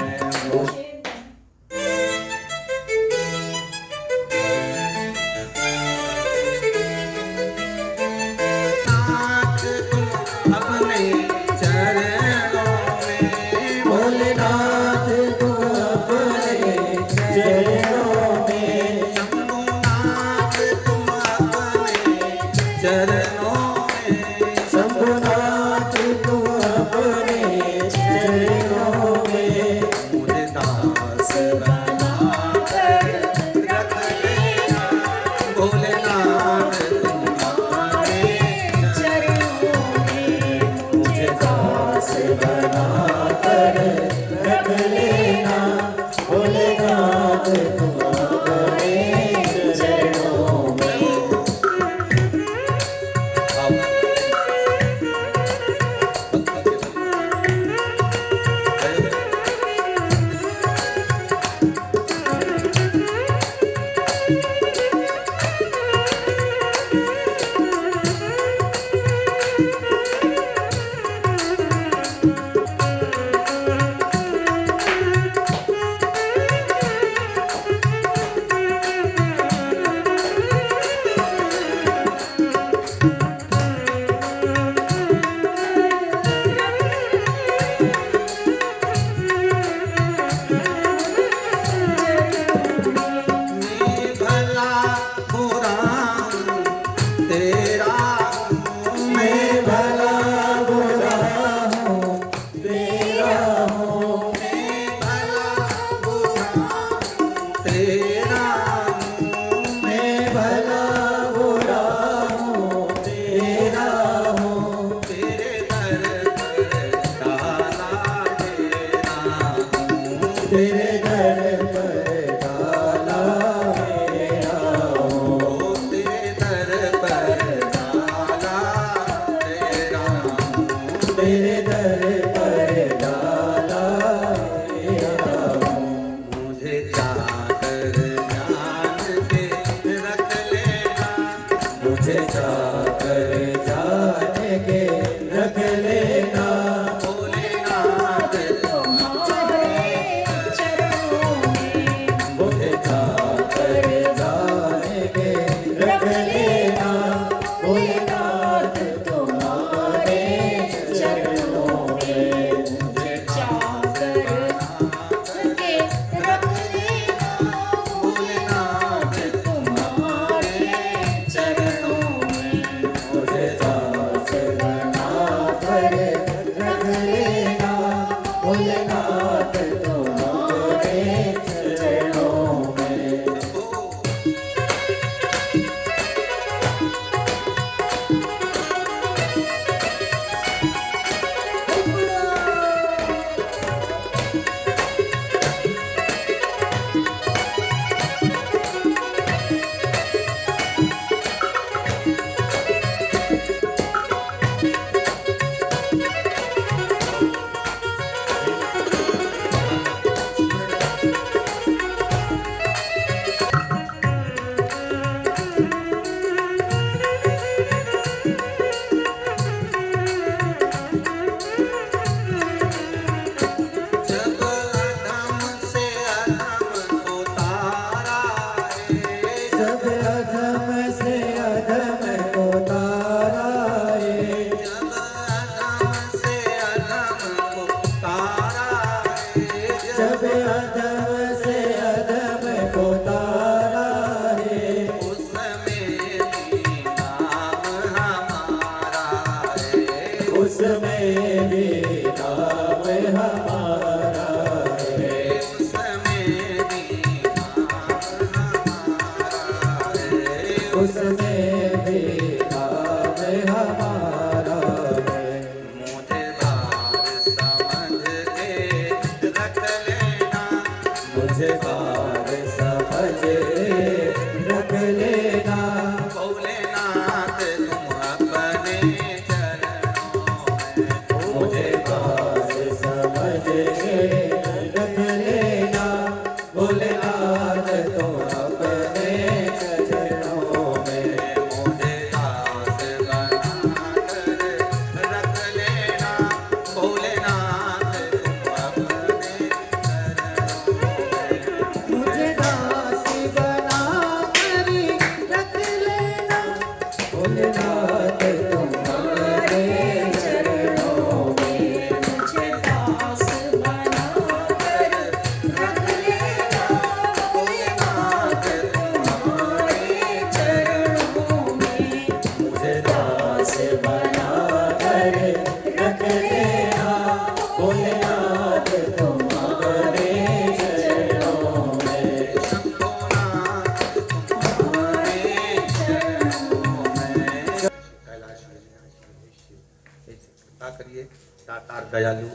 दयालु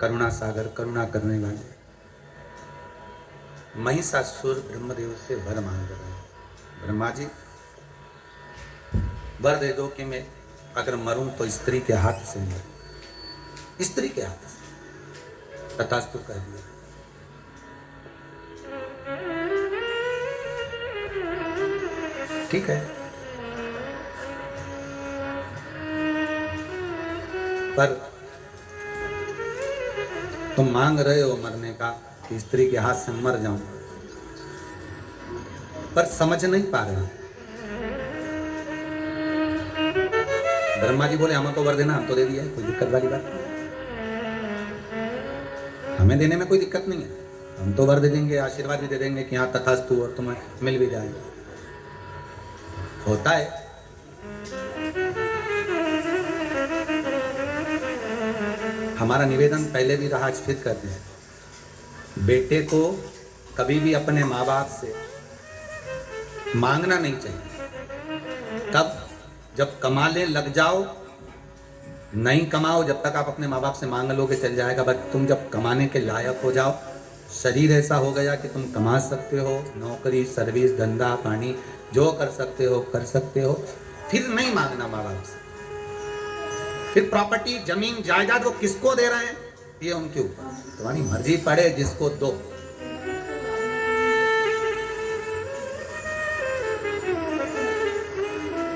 करुणा सागर करुणा करने वाले महिषासुर ब्रह्मदेव से वर मांग रहे हैं। ब्रह्मा जी वर दे दो कि मैं अगर मरूं तो स्त्री के हाथ से मरूं, स्त्री के हाथ से। तथास्तु कह दिया। ठीक है, पर तुम मांग रहे हो मरने का कि स्त्री के हाथ से मर जाऊं, पर समझ नहीं पा रहे हो। ब्रह्मा जी बोले हमको वर देना, हम तो दे दिया है, कोई दिक्कत वाली बात नहीं, हमें देने में कोई दिक्कत नहीं है, हम तो वर दे देंगे, आशीर्वाद भी दे देंगे कि हाँ तथास्तु, और तुम्हें मिल भी जाएगा। होता है। हमारा निवेदन पहले भी रहा, आज फिर करते हैं, बेटे को कभी भी अपने माँ बाप से मांगना नहीं चाहिए। तब जब कमाने लग जाओ, नहीं कमाओ जब तक आप अपने माँ बाप से मांग लोगे चल जाएगा, बट तुम जब कमाने के लायक हो जाओ, शरीर ऐसा हो गया कि तुम कमा सकते हो, नौकरी सर्विस धंधा पानी जो कर सकते हो, फिर नहीं मांगना माँ बाप से। फिर प्रॉपर्टी जमीन जायदाद वो किसको दे रहे हैं ये उनके ऊपर, तुम्हारी मर्जी पड़े जिसको दो।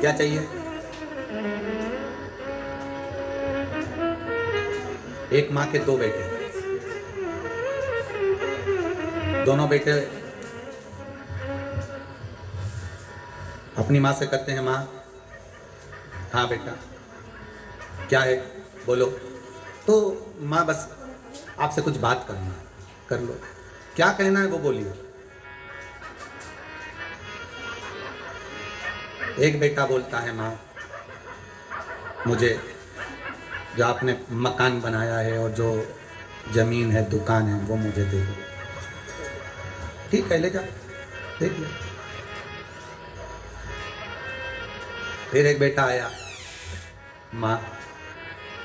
क्या चाहिए? एक माँ के दो बेटे, दोनों बेटे अपनी माँ से कहते हैं, माँ हाँ बेटा क्या है बोलो, तो माँ बस आपसे कुछ बात करना है, कर लो, क्या कहना है वो बोलिए। एक बेटा बोलता है, माँ मुझे जो आपने मकान बनाया है और जो जमीन है दुकान है वो मुझे दे दो। ठीक है ले जा, देख लो। फिर एक बेटा आया,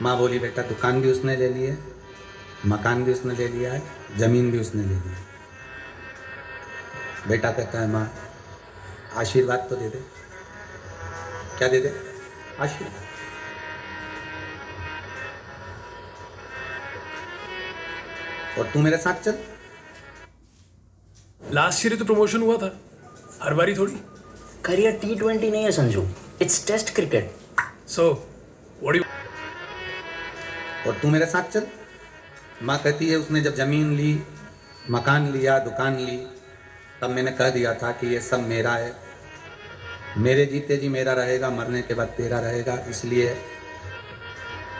माँ बोली बेटा दुकान भी उसने ले ली है, मकान भी उसने ले लिया है, जमीन भी उसने ले ली है। बेटा कहता है, माँ आशीर्वाद तो दे दे। क्या दे दे? आशीर्वाद। और तू मेरे साथ चल।
लास्ट ईयर तो प्रमोशन हुआ था, हर बारी थोड़ी।
करियर T20 नहीं है Sanju, it's test cricket.
So what do
और तू मेरे साथ चल। माँ कहती है उसने जब जमीन ली, मकान लिया, दुकान ली, तब मैंने कह दिया था कि ये सब मेरा है, मेरे जीते जी मेरा रहेगा, मरने के बाद तेरा रहेगा। इसलिए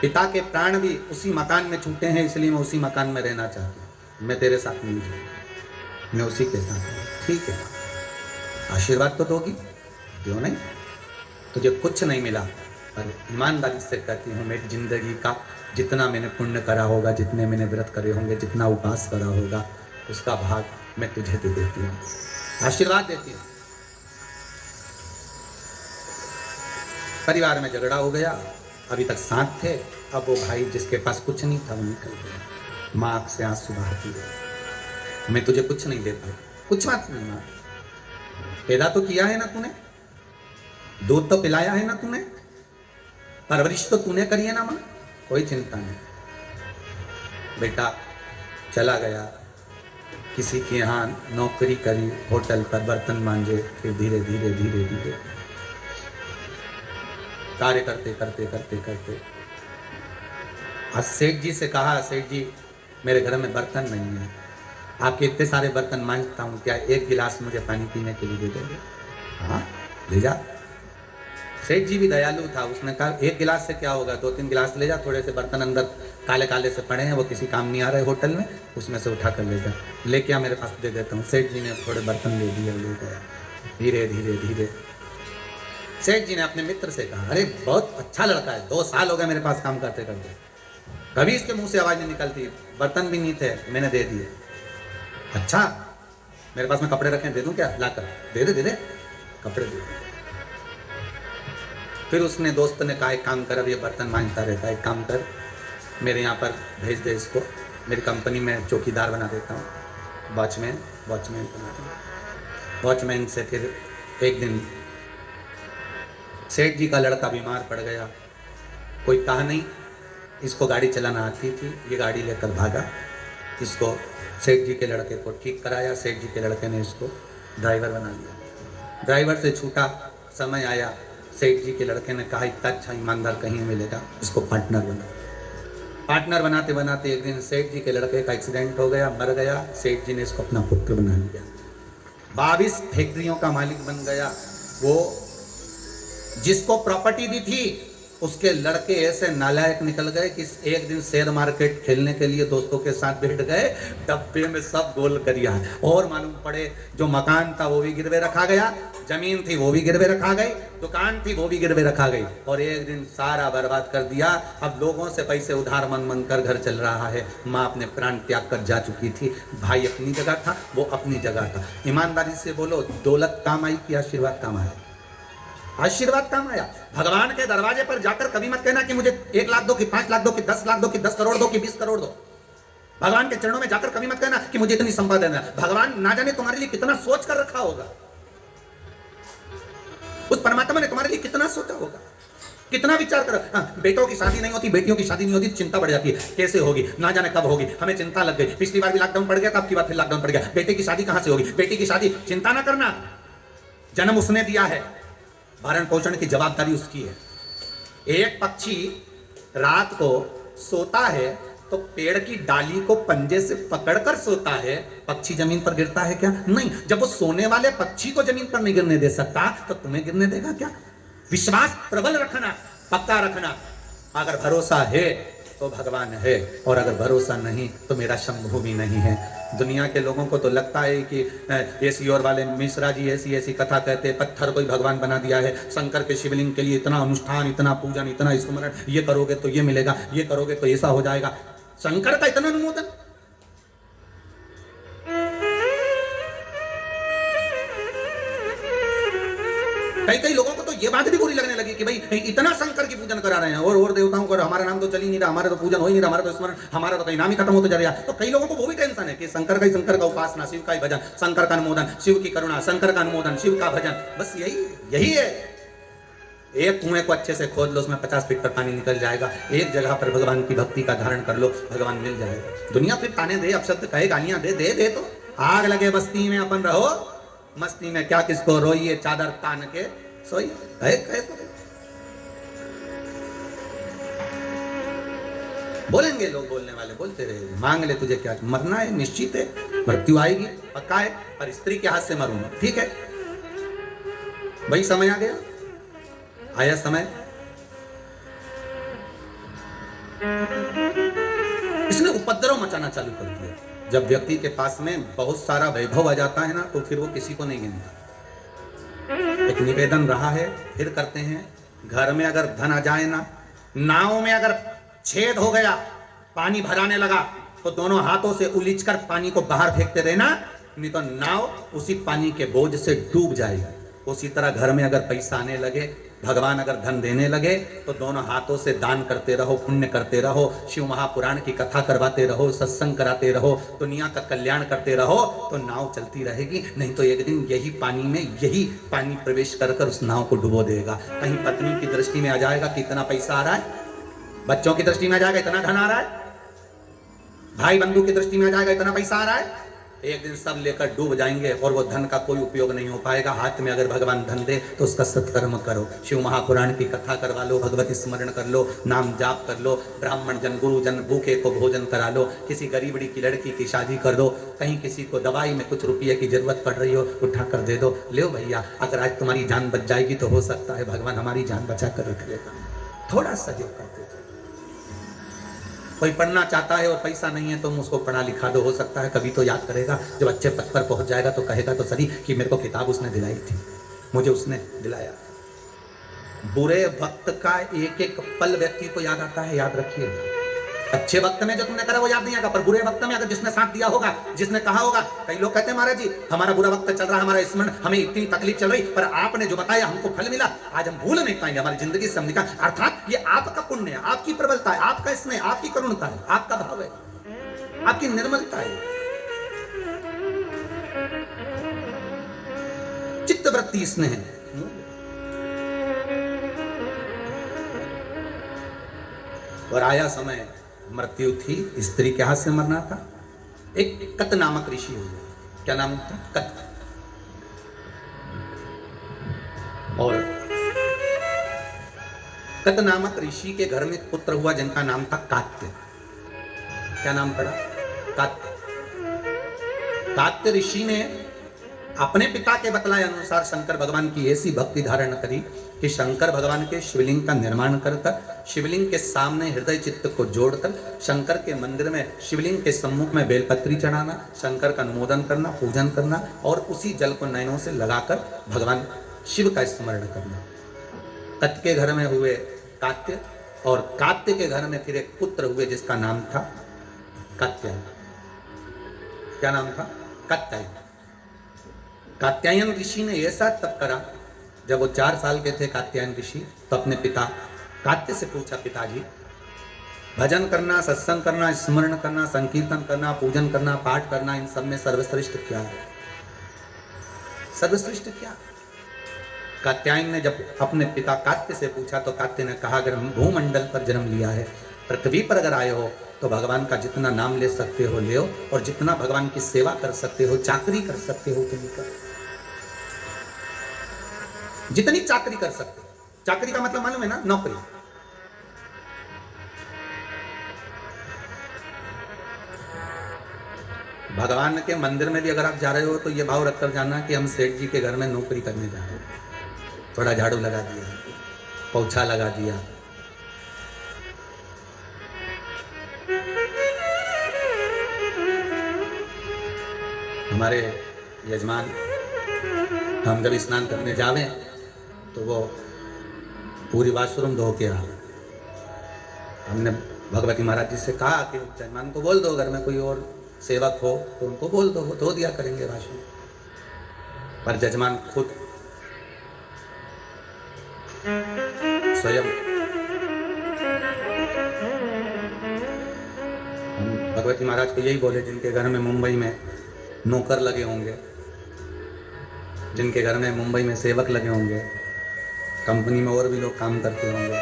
पिता के प्राण भी उसी मकान में छूटे हैं, इसलिए मैं उसी मकान में रहना चाहती हूँ, मैं तेरे साथ नहीं रहूँ, मैं उसी के साथ हूँ। ठीक है, आशीर्वाद तो दोगी, क्यों नहीं? तुझे कुछ नहीं मिला, पर ईमानदारी से कहती हूँ मेरी जिंदगी का जितना मैंने पुण्य करा होगा, जितने मैंने व्रत करे होंगे, जितना उपास करा होगा, उसका भाग मैं तुझे दे देती हूँ, आशीर्वाद देती हूँ। परिवार में झगड़ा हो गया, अभी तक साथ थे, अब वो भाई जिसके पास कुछ नहीं था वो निकल गया। माँ आँख से आंसू बहाती है, मैं तुझे कुछ नहीं दे पाई। कुछ बात नहीं माँ, पैदा तो किया है ना तूने, दूध तो पिलाया है ना तूने, परवरिश तो तूने करी है ना माँ, कोई चिंता नहीं। बेटा चला गया, किसी के यहाँ नौकरी करी, होटल पर बर्तन मांजे, फिर धीरे धीरे धीरे धीरे कार्य करते करते करते करते आज सेठ जी से कहा, सेठ जी मेरे घर में बर्तन नहीं है, आपके इतने सारे बर्तन मांजता हूँ, क्या एक गिलास मुझे पानी पीने के लिए दे दोगे? हाँ ले जा। सेठ जी भी दयालु था, उसने कहा एक गिलास से क्या होगा, 2-3 गिलास ले जा, थोड़े से बर्तन अंदर काले काले से पड़े हैं, वो किसी काम नहीं आ रहे होटल में, उसमें से उठा कर ले जा, लेके आ मेरे पास दे देता हूँ। सेठ जी ने थोड़े बर्तन ले दिए, ले गया। धीरे धीरे धीरे सेठ जी ने अपने मित्र से कहा, अरे बहुत अच्छा लड़का है, 2 साल हो गए मेरे पास काम करते करते, कभी इसके मुंह से आवाज़ नहीं निकलती, बर्तन भी नहीं थे, मैंने दे दिए। अच्छा मेरे पास में कपड़े रखे, दे दूं क्या? लाकर दे दे कपड़े दे। फिर उसने दोस्त ने कहा एक काम कर, अब ये बर्तन मांजता रहता है, एक काम कर मेरे यहाँ पर भेज दे इसको, मेरी कंपनी में चौकीदार बना देता हूँ, वॉचमैन बना दूँ। वॉचमैन से फिर एक दिन सेठ जी का लड़का बीमार पड़ गया, कोई कहा नहीं, इसको गाड़ी चलाना आती थी, ये गाड़ी लेकर भागा, इसको सेठ जी के लड़के को ठीक कराया, सेठ जी के लड़के ने इसको ड्राइवर बना दिया। ड्राइवर से छूटा, समय आया, सेठ जी के लड़के ने कहा इतना अच्छा ईमानदार कहीं मिलेगा, इसको पार्टनर बना। पार्टनर बनाते बनाते एक दिन सेठ जी के लड़के का एक्सीडेंट हो गया, मर गया। सेठ जी ने इसको अपना पुत्र बना लिया, 22 फैक्ट्रियों का मालिक बन गया। वो जिसको प्रॉपर्टी दी थी उसके लड़के ऐसे नालायक निकल गए कि एक दिन शेयर मार्केट खेलने के लिए दोस्तों के साथ बैठ गए, डब्बे में सब गोल करिया और मालूम पड़े जो मकान था वो भी गिरवे रखा गया, जमीन थी वो भी गिरवे रखा गई, दुकान थी वो भी गिरवे रखा गई और एक दिन सारा बर्बाद कर दिया। अब लोगों से पैसे उधार मांग मांग कर घर चल रहा है। माँ अपने प्राण त्याग कर जा चुकी थी, भाई अपनी जगह था, वो अपनी जगह था। ईमानदारी से बोलो, दौलत काम आई कि आशीर्वाद काम आया? आशीर्वाद काम आया। भगवान के दरवाजे पर जाकर कभी मत कहना कि मुझे 1 लाख दो, कि 5 लाख दो, कि 10 लाख दो, कि 10 करोड़ दो, कि 20 करोड़ दो। भगवान के चरणों में जाकर कभी मत कहना कि मुझे इतनी संपदा देना। भगवान ना जाने तुम्हारे लिए कितना सोच कर रखा होगा, उस परमात्मा ने तुम्हारे लिए कितना सोचा होगा, कितना विचार कर। बेटों की शादी नहीं होती, बेटियों की शादी नहीं होती, चिंता बढ़ जाती है, कैसे होगी, ना जाने कब होगी, हमें चिंता लग गई। पिछली बार भी लॉकडाउन पड़ गया था, अब की बार फिर लॉकडाउन पड़ गया। बेटे की शादी कहां से होगी? बेटी की शादी, चिंता ना करना, जन्म उसने दिया है, भरण पोषण की जवाबदारी उसकी है। एक पक्षी रात को सोता है तो पेड़ की डाली को पंजे से पकड़कर सोता है। पक्षी जमीन पर गिरता है क्या? नहीं। जब वो सोने वाले पक्षी को जमीन पर नहीं गिरने दे सकता तो तुम्हें गिरने देगा क्या? विश्वास प्रबल रखना, पक्का रखना। अगर भरोसा है तो भगवान है, और अगर भरोसा नहीं तो मेरा शंभू भी नहीं है। दुनिया के लोगों को तो लगता है कि ऐसी और वाले मिश्रा जी ऐसी ऐसी कथा कहते, पत्थर को ही भगवान बना दिया है। शंकर के शिवलिंग के लिए इतना अनुष्ठान, इतना पूजन, इतना स्मरण, ये करोगे तो ये मिलेगा, ये करोगे तो ऐसा हो जाएगा। शंकर का इतना अनुमोदन। कई लोगों को तो ये बात भी बुरी लगने लगी कि भाई इतना शंकर की पूजन करा रहे हैं और देवताओं का हमारा नाम तो चल ही नहीं रहा, हमारा तो पूजन हो ही नहीं रहा, हमारा तो स्मरण, हमारा तो कहीं नाम ही खत्म होते जा रहा है। तो कई लोगों को वो भी टेंशन है कि शंकर का उपासना, शिव का ही भजन, शंकर का अनुमोदन, शिव की करुणा, शंकर का अनुमोदन, शिव का भजन, बस यही है। एक कुएं को अच्छे से खोद लो, उसमें 50 फीट पर पानी निकल जाएगा। एक जगह पर भगवान की भक्ति का धारण कर लो, भगवान मिल जाएगा। दुनिया फिर ताने दे, अपशब्द कहे, गालियां दे तो आग लगे बस्ती में, अपन रहो मस्ती में, क्या किसको रोइए चादर तान के सोई। कहे तो बोलेंगे लोग, बोलने वाले बोलते रहे। मांग ले, तुझे क्या मरना है, निश्चित है, मृत्यु आएगी, पक्का है, पर स्त्री के हाथ से मरूंगा, ठीक है भाई। समय आ गया, आया समय। इसने उपद्रव मचाना चालू कर दिया। जब व्यक्ति के पास में बहुत सारा वैभव आ जाता है ना, तो फिर वो किसी को नहीं गिनता। एक निवेदन रहा है, फिर करते हैं। घर में अगर धन आ जाए ना, नाव में अगर छेद हो गया, पानी भराने लगा, तो दोनों हाथों से उलीचकर पानी को बाहर फेंकते रहना, नहीं तो नाव उसी पानी के बोझ से डूब जाएगी। उसी तरह घर में अगर पैसा आने लगे, भगवान अगर धन देने लगे, तो दोनों हाथों से दान करते रहो, पुण्य करते रहो, शिव महापुराण की कथा करवाते रहो, सत्संग कराते रहो, दुनिया का कल्याण करते रहो, तो नाव चलती रहेगी। नहीं तो एक दिन यही पानी प्रवेश कर उस नाव को डुबो देगा। कहीं पत्नी की दृष्टि में आ जाएगा कि इतना पैसा आ रहा है, बच्चों की दृष्टि में आ जाएगा इतना धन आ रहा है, भाई बंधु की दृष्टि में आ जाएगा इतना पैसा आ रहा है। एक दिन सब लेकर डूब जाएंगे और वो धन का कोई उपयोग नहीं हो पाएगा। हाथ में अगर भगवान धन दे तो उसका सत्कर्म करो, शिव महापुराण की कथा करवा लो, भगवत स्मरण कर लो, नाम जाप कर लो, ब्राह्मण जन, गुरु जन, भूखे को भोजन करा लो, किसी गरीबड़ी की लड़की की शादी कर दो, कहीं किसी को दवाई में कुछ रुपये की जरूरत पड़ रही हो, उठा कर दे दो। ले भैया, अगर आज तुम्हारी जान बच जाएगी तो हो सकता है भगवान हमारी जान बचा कर रख लेगा। थोड़ा सहयोग करते थे। कोई पढ़ना चाहता है और पैसा नहीं है, तुम उसको पढ़ा लिखा दो, हो सकता है कभी तो याद करेगा। जब अच्छे पद पर पहुंच जाएगा तो कहेगा तो सही कि मेरे को किताब उसने दिलाई थी, मुझे उसने दिलाया। बुरे वक्त का एक एक पल व्यक्ति को याद आता है, याद रखिए। अच्छे वक्त में जो तुमने करा वो याद नहीं आएगा, पर बुरे वक्त में अगर जिसने साथ दिया होगा, जिसने कहा होगा। कई लोग कहते हैं महाराज जी हमारा बुरा वक्त चल रहा है, हमारा स्मरण, हमें इतनी तकलीफ चल रही, पर आपने जो बताया हमको फल मिला, आज हम भूल नहीं पाएंगे, हमारी जिंदगी से हम निकाल। अर्थात ये आपका पुण्य है, आपकी प्रबलता है, आपका स्नेह, आपकी करुणता है, आपका भाव है, आपकी निर्मलता है, चित्तवृत्ति स्नेह है। और आया समय, मृत्यु थी, स्त्री के हाथ से मरना था। एक कत नामक ऋषि हुआ, क्या नाम था? कत। और कत नामक ऋषि के घर में एक पुत्र हुआ जिनका नाम था कात्य। क्या नाम पड़ा? कात्य। कात्य ऋषि ने अपने पिता के बतलाए अनुसार शंकर भगवान की ऐसी भक्ति धारण करी कि शंकर भगवान के शिवलिंग का निर्माण कर शिवलिंग के सामने हृदय चित्त को जोड़कर शंकर के मंदिर में शिवलिंग के सम्मुख में बेलपत्री चढ़ाना, शंकर का अनुमोदन करना, पूजन करना और उसी जल को नयनों से लगाकर भगवान शिव का स्मरण करना। कत्य के घर में हुए कात्य और कात्य के घर में फिर एक पुत्र हुए जिसका नाम था कात्यायन। क्या नाम था? कात्यायन। कात्यायन ऋषि ने ऐसा तप करा, जब वो 4 साल के थे कात्यायन ऋषि, तो अपने पिता कात्य से पूछा, पिताजी भजन करना, सत्संग करना, स्मरण करना, संकीर्तन करना, पूजन करना, पाठ करना, इन सब में सर्वश्रेष्ठ क्या है? सर्वश्रेष्ठ क्या? कात्यायन ने जब अपने पिता कात्य से पूछा तो कात्य ने कहा, अगर भूमंडल पर जन्म लिया है, पृथ्वी पर अगर आए हो तो भगवान का जितना नाम ले सकते हो ले, और जितना भगवान की सेवा कर सकते हो, चाकरी कर सकते हो तुम कर, जितनी चाकरी कर सकते हो। चाकरी का मतलब मालूम है ना? नौकरी। भगवान के मंदिर में भी अगर आप जा रहे हो तो ये भाव रखकर जाना कि हम सेठ जी के घर में नौकरी करने जा रहे हैं। थोड़ा झाड़ू लगा दिया, पोछा लगा दिया, हमारे यजमान हम जब स्नान करने जावे तो वो पूरी बाथरूम धो के आ। हमने भगवती महाराज जी से कहा कि यजमान को बोल दो, घर में कोई और सेवक हो तो उनको बोल दो, वो धो दिया करेंगे वाशरूम। पर यजमान खुद स्वयं, हम भगवती महाराज को यही बोले, जिनके घर में मुंबई में नौकर लगे होंगे, जिनके घर में मुंबई में सेवक लगे होंगे, कंपनी में और भी लोग काम करते होंगे,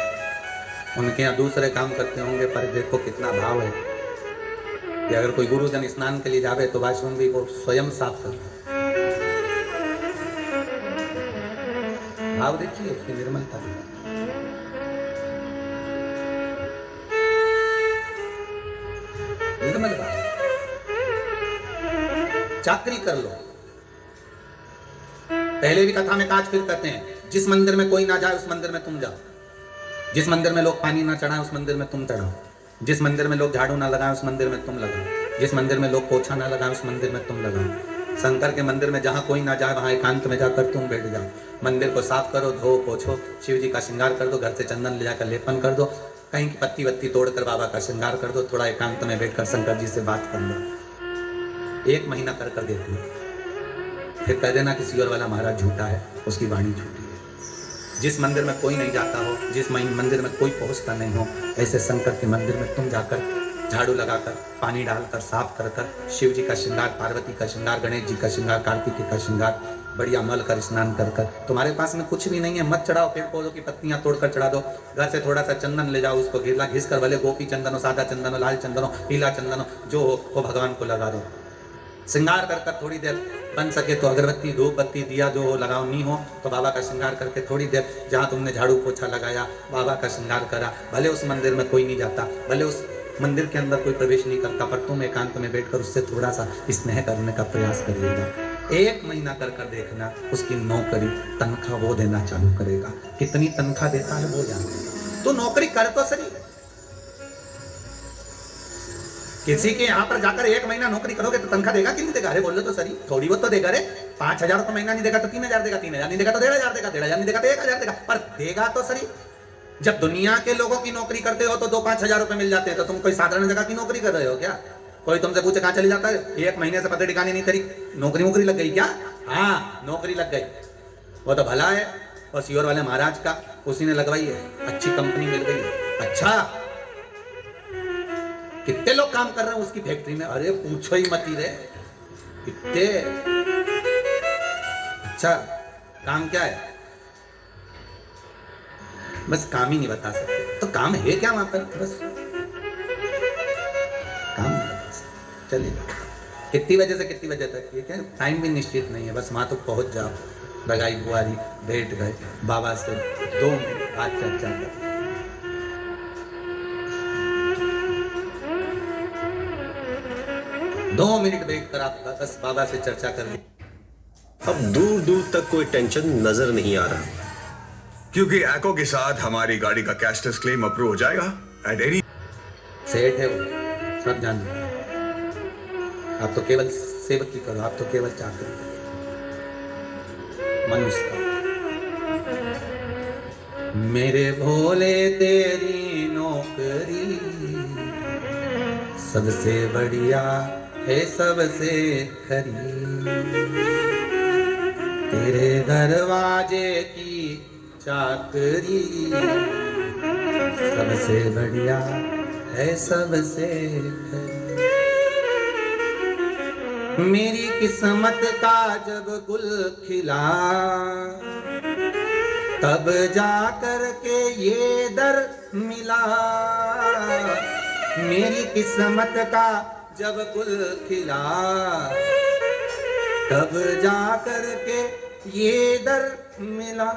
उनके यहाँ दूसरे काम करते होंगे, पर देखो कितना भाव है कि अगर कोई गुरुजन स्नान के लिए जावे तो वाशरूम भी वो स्वयं साफ करता है। भाव देखिए उसकी निर्मलता। निर्मल भाव। चाकरी कर लो। पहले भी कथा में काज फिर कहते हैं, जिस मंदिर में कोई ना जाए उस मंदिर में तुम जाओ, जिस मंदिर में लोग पानी ना चढ़ाएं उस मंदिर में तुम चढ़ाओ, जिस मंदिर में लोग झाड़ू ना लगाएं उस मंदिर में तुम लगाओ, जिस मंदिर में लोग पोछा ना लगाएं उस मंदिर में तुम लगाओ। शंकर के मंदिर में जहाँ कोई ना जाए वहाँ एकांत में जाकर तुम बैठ जाओ। मंदिर को साफ करो, धो पोछो, शिव जी का श्रृंगार कर दो, घर से चंदन ले जाकर लेपन कर दो, कहीं की पत्ती वत्ती तोड़कर बाबा का श्रृंगार कर दो, थोड़ा एकांत में बैठकर शंकर जी से बात कर लो। 1 महीना कर कर देख लो, फिर कह देना कि सीवर वाला महाराज झूठा है, उसकी वाणी झूठी है। जिस मंदिर में कोई नहीं जाता हो, जिस मंदिर में कोई पहुंचता नहीं हो, ऐसे शंकर के मंदिर में तुम जाकर झाड़ू लगाकर, पानी डालकर, साफ कर कर, शिव जी का श्रृंगार, पार्वती का श्रृंगार, गणेश जी का श्रृंगार, कार्तिक का श्रृंगार, बढ़िया मल कर स्नान कर कर। तुम्हारे पास में कुछ भी नहीं है, मत चढ़ाओ, पेड़ पौधों की पत्तियां तोड़कर चढ़ा दो, घर से थोड़ा सा चंदन ले जाओ, उसको घिरला घिस कर, भले गोपी चंदन हो, सादा चंदन हो, लाल चंदन हो, पीला चंदन हो, जो हो वो भगवान को लगा दो। श्रृंगार कर कर थोड़ी देर, बन सके तो अगरबत्ती, धूप बत्ती, दिया जो हो लगाओ, नहीं हो तो बाबा का श्रृंगार करके थोड़ी देर, जहाँ तुमने झाड़ू पोछा लगाया, बाबा का श्रृंगार करा। भले उस मंदिर में कोई नहीं जाता, भले उस मंदिर के अंदर कोई प्रवेश नहीं करता, पर तुम एकांत में बैठकर उससे थोड़ा सा स्नेह करने का प्रयास करिएगा। 1 महीना कर कर देखना, उसकी नौकरी तनख्वाह वो देना चालू करेगा। कितनी तनख्वाह देता है वो जानेगा। तो नौकरी कर तो सही, किसी के यहाँ पर जाकर 1 महीना नौकरी करोगे तो तनख्वाह देगा कि नहीं देगा? अरे बोलो तो सही, थोड़ी बहुत तो देगा रे। 5,000 तो महीना नहीं देगा तो 3,000 देगा, 3,000 नहीं देगा तो 1,500 देगा, 1,500 नहीं देगा तो 1,000 देगा, पर देगा तो सही। जब दुनिया के लोगों की नौकरी करते हो तो 2-5 हजार रुपए मिल जाते हैं, तो तुम कोई साधारण जगह की नौकरी कर रहे हो क्या? कोई तुमसे पूछे कहाँ चली जाता है, 1 महीने से पता ठिकाने नहीं, तेरी नौकरी लग गई क्या? हाँ, नौकरी लग गई, वो तो भला है। और सीवर वाले महाराज का उसी ने लगवाई है, अच्छी कंपनी मिल गई है। अच्छा, कितने लोग काम कर रहे हैं उसकी फैक्ट्री में? अरे पूछो ही मत ही रे, कितने। अच्छा, काम क्या है? बस काम ही नहीं बता सकते, तो काम है क्या वहां पर? बस काम नहीं बता सकते। चलिए, कितनी बजे से कितनी बजे तक, ये क्या टाइम भी निश्चित नहीं है, बस वहां तो पहुंच जाओ, लगाई बुआरी, बैठ गए, बाबा से 2 मिनट बात चर्चा कर। 2 मिनट बैठ कर आप बस बाबा से चर्चा कर ली।
अब दूर दूर तक कोई टेंशन नजर नहीं आ रहा,
क्योंकि एको के साथ हमारी गाड़ी का कैशलेस क्लेम अप्रूव हो जाएगा एट एनी।
सेठ है वो, सब जानते हैं। आप तो केवल सेवकी करो, आप तो केवल चाकरी करो। मनुष्य मेरे भोले तेरी नौकरी सबसे बढ़िया है सबसे खरी, तेरे दरवाजे की चाकरी सबसे बढ़िया है सबसे खरी। मेरी किस्मत का जब गुल खिला तब जा कर के ये दर मिला। मेरी किस्मत का जब गुल खिला तब जा कर के ये दर मिला।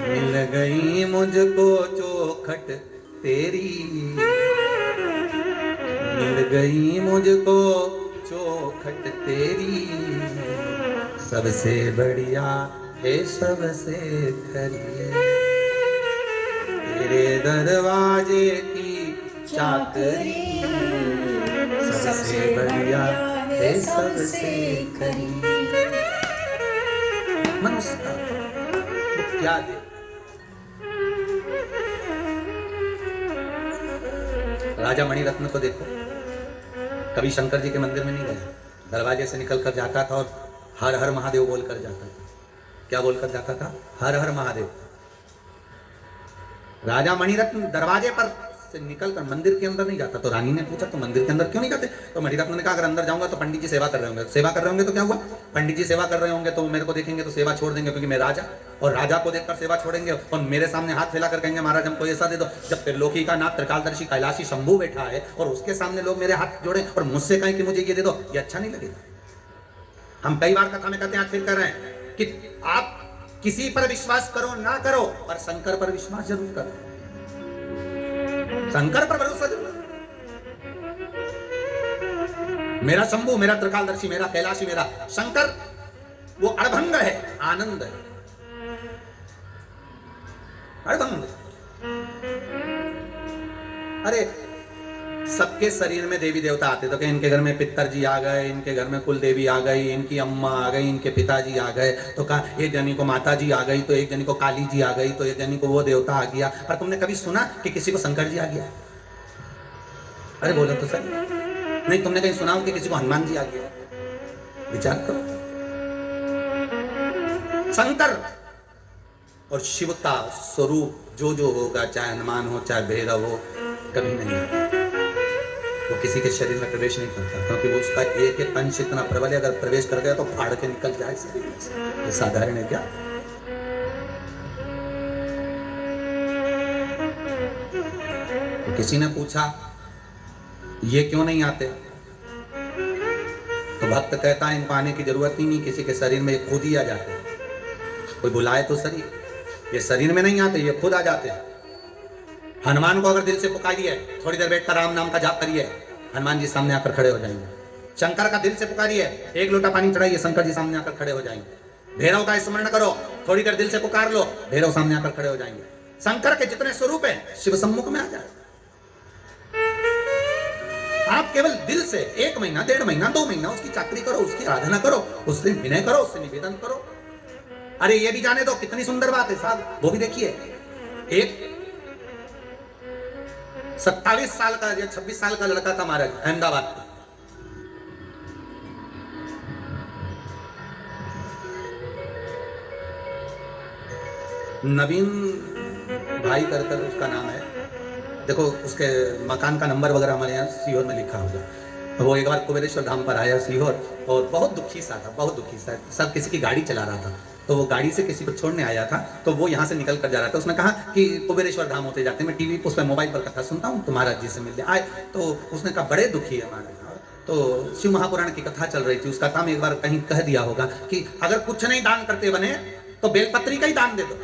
मिल गई मुझको चौखट तेरी, मिल गई मुझको चौखट तेरी सबसे बढ़िया है सबसे खरी, तेरे दरवाजे की चाकरी सबसे बढ़िया है सबसे खरी। मनुष्य का वो क्या दे। राजा मणिरत्न को देखो, कभी शंकर जी के मंदिर में नहीं गया, दरवाजे से निकल कर जाता था और हर हर महादेव बोलकर जाता था। क्या बोलकर जाता था? हर हर महादेव। राजा मणिरत्न दरवाजे पर से निकलकर मंदिर के अंदर नहीं जाता। तो रानी ने पूछा तो मंदिर के अंदर क्यों नहीं जाते? तो मणिरत्न ने कहा अगर अंदर जाऊंगा तो पंडित जी सेवा कर रहे होंगे। सेवा कर रहे होंगे तो क्या हुआ? पंडित जी सेवा कर रहे होंगे तो मेरे को देखेंगे तो सेवा छोड़ देंगे, क्योंकि मैं राजा, और राजा को देखकर सेवा छोड़ेंगे और मेरे सामने हाथ फैलाकर कहेंगे महाराज हमको ऐसा दे दो। जब त्रिलोकी का नाथ त्रिकालदर्शी कैलाशी शंभू बैठा है और उसके सामने लोग मेरे हाथ जोड़े और मुझसे कहें कि मुझे ये दे दो, ये अच्छा नहीं लगेगा। हम कई बार कथा में कहते हैं, आज फिर कर रहे हैं कि आप किसी पर विश्वास करो ना करो, पर शंकर पर विश्वास जरूर करो। शंकर पर भरोसा जरूर। मेरा शंभू, मेरा त्रिकालदर्शी, मेरा कैलाशी, मेरा शंकर वो अड़भंग है, आनंद है। अड़भंग। अरे सबके शरीर में देवी देवता आते तो कि इनके घर में पितर जी आ गए, इनके घर में कुल देवी आ गई, इनकी अम्मा आ गई, इनके पिताजी आ गए, तो कहा एक जनी को माता जी आ गई, तो एक जनी को काली जी आ गई, तो एक जनी को वो देवता आ गया। पर तुमने कभी सुना कि किसी को शंकर जी आ गया? अरे बोलो तो सही। नहीं तुमने कहीं सुना हो कि किसी को हनुमान जी आ गया? विचार करो। शंकर और शिव का स्वरूप जो होगा, चाहे हनुमान हो चाहे भैरव हो, कभी नहीं आता। वो किसी के शरीर में प्रवेश नहीं करता, क्योंकि वो उसका एक एक अंश इतना प्रबल है, अगर प्रवेश कर गया तो फाड़ के निकल जाए शरीर में से। ये साधारण है क्या? तो किसी ने पूछा ये क्यों नहीं आते? तो भक्त कहता है इनको आने की जरूरत ही नहीं, किसी के शरीर में ये खुद ही आ जाते हैं। कोई बुलाए तो सही, ये शरीर में नहीं आते, ये खुद आ जाते हैं। हनुमान को अगर दिल से पुकारिए, थोड़ी देर बैठकर राम नाम का जाप करिए, हनुमान जी सामने आकर खड़े हो जाएंगे। शंकर का दिल से पुकारिए, एक लोटा पानी चढ़ाइए, शंकर जी सामने आकर खड़े हो जाएंगे। भैरव का स्मरण करो, थोड़ी देर दिल से पुकार लो, भैरव सामने आकर खड़े हो जाएंगे। शंकर के जितने स्वरूप हैं शिव सम्मुख में आ जाए। आप केवल दिल से 1 महीना, 1.5 महीना, 2 महीना उसकी चाकरी करो, उसकी आराधना करो, उससे विनय करो, उससे निवेदन करो। अरे ये भी जाने दो, कितनी सुंदर बात है साहब, वो भी देखिए। एक 27 साल का या 26 साल का लड़का था महाराज, अहमदाबाद का। नवीन भाई कर उसका नाम है। देखो उसके मकान का नंबर वगैरह हमारे यहाँ सीहोर में लिखा होगा। वो एक बार कुबेरेश्वर धाम पर आया सीहोर, और बहुत दुखी सा था, बहुत दुखी सा। सब किसी की गाड़ी चला रहा था, तो वो गाड़ी से किसी को छोड़ने आया था, तो वो यहाँ से निकल कर जा रहा था। उसने कहा कि कुबेरेश्वर धाम होते जाते, मैं टीवी उस पर मोबाइल पर कथा सुनता हूँ, तो महाराज जी से मिलने आए। तो उसने कहा बड़े दुखी है महाराज। तो शिव महापुराण की कथा चल रही थी, उसका काम एक बार कहीं कह दिया होगा कि अगर कुछ नहीं दान करते बने तो बेलपत्री का ही दान दे दो।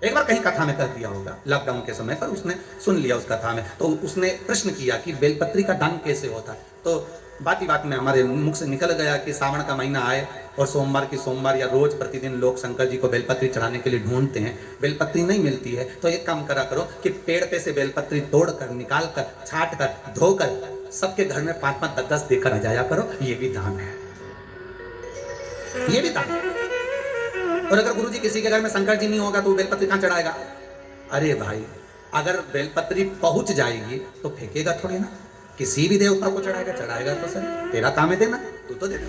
एक बार कहीं कथा में कह दिया होगा लॉकडाउन के समय पर, उसने सुन लिया उस कथा में, तो उसने प्रश्न किया कि बेलपत्री का दान कैसे होता है। तो बात ही बात में हमारे मुख से निकल गया कि सावन का महीना आए और सोमवार या रोज प्रतिदिन लोग शंकर जी को बेलपत्री चढ़ाने के लिए ढूंढते हैं, बेलपत्री नहीं मिलती है। तो एक काम करा करो कि पेड़ पे से बेलपत्री तोड़कर, निकाल कर, छाट कर, धोकर सबके घर में 5-5, 10-10 देकर आ जाया करो। ये भी दान है, ये भी दान है। और अगर गुरुजी किसी के घर में शंकर जी नहीं होगा तो बेलपत्री कहां चढ़ाएगा? अरे भाई, अगर बेलपत्री पहुंच जाएगी तो फेंकेगा थोड़ी ना, किसी भी देवता को चढ़ाएगा तो सर तेरा काम है देना, तू तो दे दे,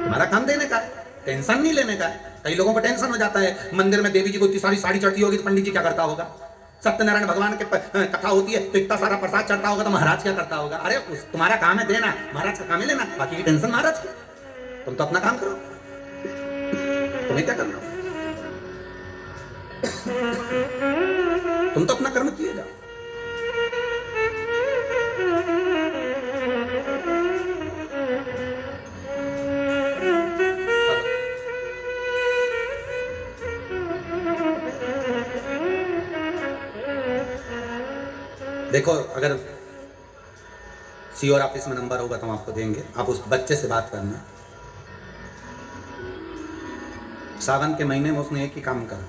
तुम्हारा काम देने का है, टेंशन नहीं लेने का है। कई लोगों को टेंशन हो जाता है, मंदिर में देवी जी को इतनी सारी साड़ी चढ़ती होगी तो पंडित जी क्या करता होगा, सत्यनारायण भगवान के कथा होती है तो इतना सारा प्रसाद चढ़ता होगा तो महाराज क्या करता होगा। अरे तुम्हारा काम है देना, महाराज का काम है लेना, बाकी की टेंशन महाराज की। तुम तो अपना काम करो, तुम्हें क्या करना, तुम तो अपना कर्म किए जाओ। देखो, अगर सीओर ऑफिस में नंबर होगा तो हम आपको देंगे, आप उस बच्चे से बात करना। सावन के महीने में उसने एक ही काम करा,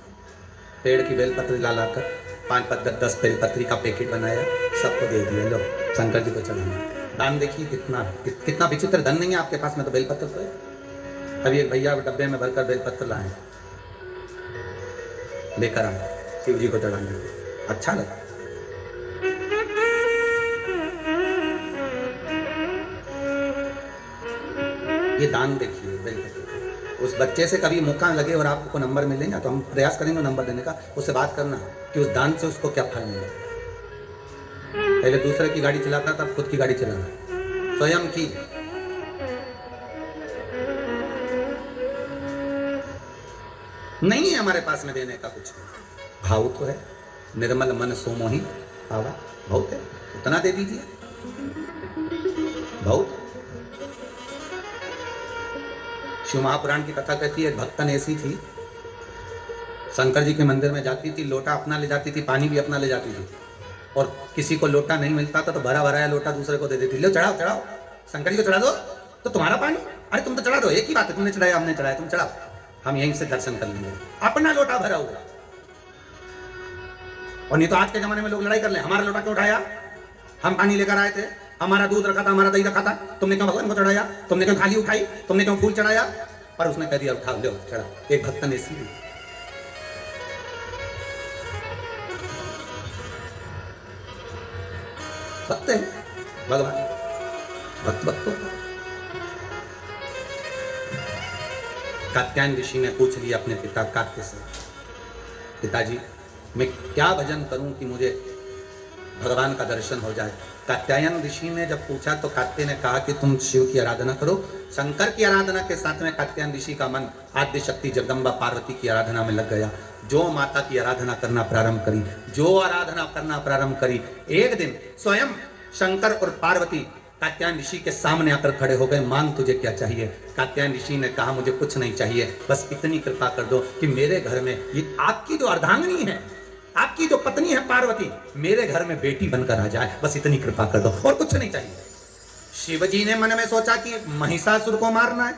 पेड़ की बेलपत्री ला लाकर 5-5, 10-10 बेलपत्री का पैकेट बनाया, सबको दे दिया, लो शंकर जी को चढ़ाना। दान देखिए कितना विचित्र धन नहीं है आपके पास में तो बेलपत्र तो है। अभी एक भैया डब्बे में भरकर बेलपत्र लाए, लेकर आए शिव जी को चढ़ाने, अच्छा लगा। ये दान देखिए बेलपत्र। उस बच्चे से कभी मौका लगे और आपको नंबर मिलेगा तो हम प्रयास करेंगे नंबर देने का, उससे बात करना कि उस दान से उसको क्या फल मिले। पहले दूसरे की गाड़ी चलाता था, खुद की गाड़ी चलाना, स्वयं की। नहीं है हमारे पास में देने का कुछ, भाव तो है, निर्मल मन सो मोहि पावा, बहुत है, उतना दे दीजिए, बहुत। शिव महापुराण की कथा कहती है, भक्तन ऐसी थी, शंकर जी के मंदिर में जाती थी, लोटा अपना ले जाती थी, पानी भी अपना ले जाती थी, और किसी को लोटा नहीं मिलता था तो भरा भराया लोटा दूसरे को दे देती, लो चढ़ाओ चढ़ाओ, शंकर जी को चढ़ा दो तो तुम्हारा पानी, अरे तुम तो चढ़ा दो, एक ही बात है, तुमने चढ़ाया हमने चढ़ाया, तुम चढ़ाओ, हम यहीं से दर्शन कर लेंगे, अपना लोटा भरा हुआ। और नहीं तो आज के जमाने में लोग लड़ाई कर ले, हमारा लोटा क्यों उठाया, हम पानी लेकर आए थे, हमारा दूध रखा था, हमारा दही रखा था, तुमने क्यों भगवान को चढ़ाया, तुमने क्यों थाली उठाई, तुमने क्यों फूल चढ़ाया। पर उसने कह दिया उठा लो चढ़ा। एक भक्त ने ऐसी भक्त है भगवान, भक्त कात्यायन ऋषि ने पूछ लिया अपने पिता कात्य से, पिताजी मैं क्या भजन करूं कि मुझे भगवान का दर्शन हो जाए। कात्यायन ऋषि ने जब पूछा तो कात्य ने कहा कि तुम शिव की आराधना करो। शंकर की आराधना के साथ में कात्यायन ऋषि का मन आद्य शक्ति जगदम्बा पार्वती की आराधना में लग गया। जो माता की आराधना करना प्रारंभ करी, जो आराधना करना प्रारंभ करी, एक दिन स्वयं शंकर और पार्वती कात्यायन ऋषि के सामने आकर खड़े हो गए, मांग तुझे क्या चाहिए। कात्यायन ऋषि ने कहा मुझे कुछ नहीं चाहिए, बस इतनी कृपा कर दो कि मेरे घर में ये आपकी जो अर्धांगिनी है, आपकी जो पत्नी है पार्वती, मेरे घर में बेटी बनकर आ जाए, बस इतनी कृपा कर दो, और कुछ नहीं चाहिए। शिवजी ने मन में सोचा कि महिषासुर को मारना है,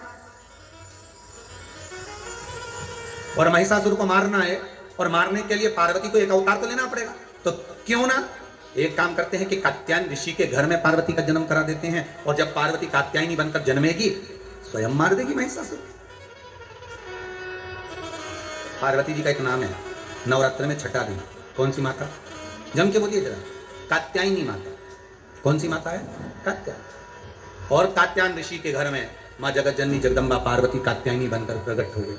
और महिषासुर को मारना है, और मारने के लिए पार्वती को एक अवतार तो लेना पड़ेगा, तो क्यों ना एक काम करते हैं कि कात्यायन ऋषि के घर में पार्वती का जन्म करा देते हैं, और जब पार्वती कात्यायनी बनकर जन्मेगी स्वयं मार देगी महिषासुर। पार्वती जी का एक नाम है, नवरात्र में छठा दिन। कौन सी माता, जम के बोलिए जरा, कात्यायनी माता। कौन सी माता है, कात्यायन। और कात्यायन ऋषि के घर में माँ जगत जननी जगदम्बा पार्वती कात्यायनी बनकर प्रकट हो गई।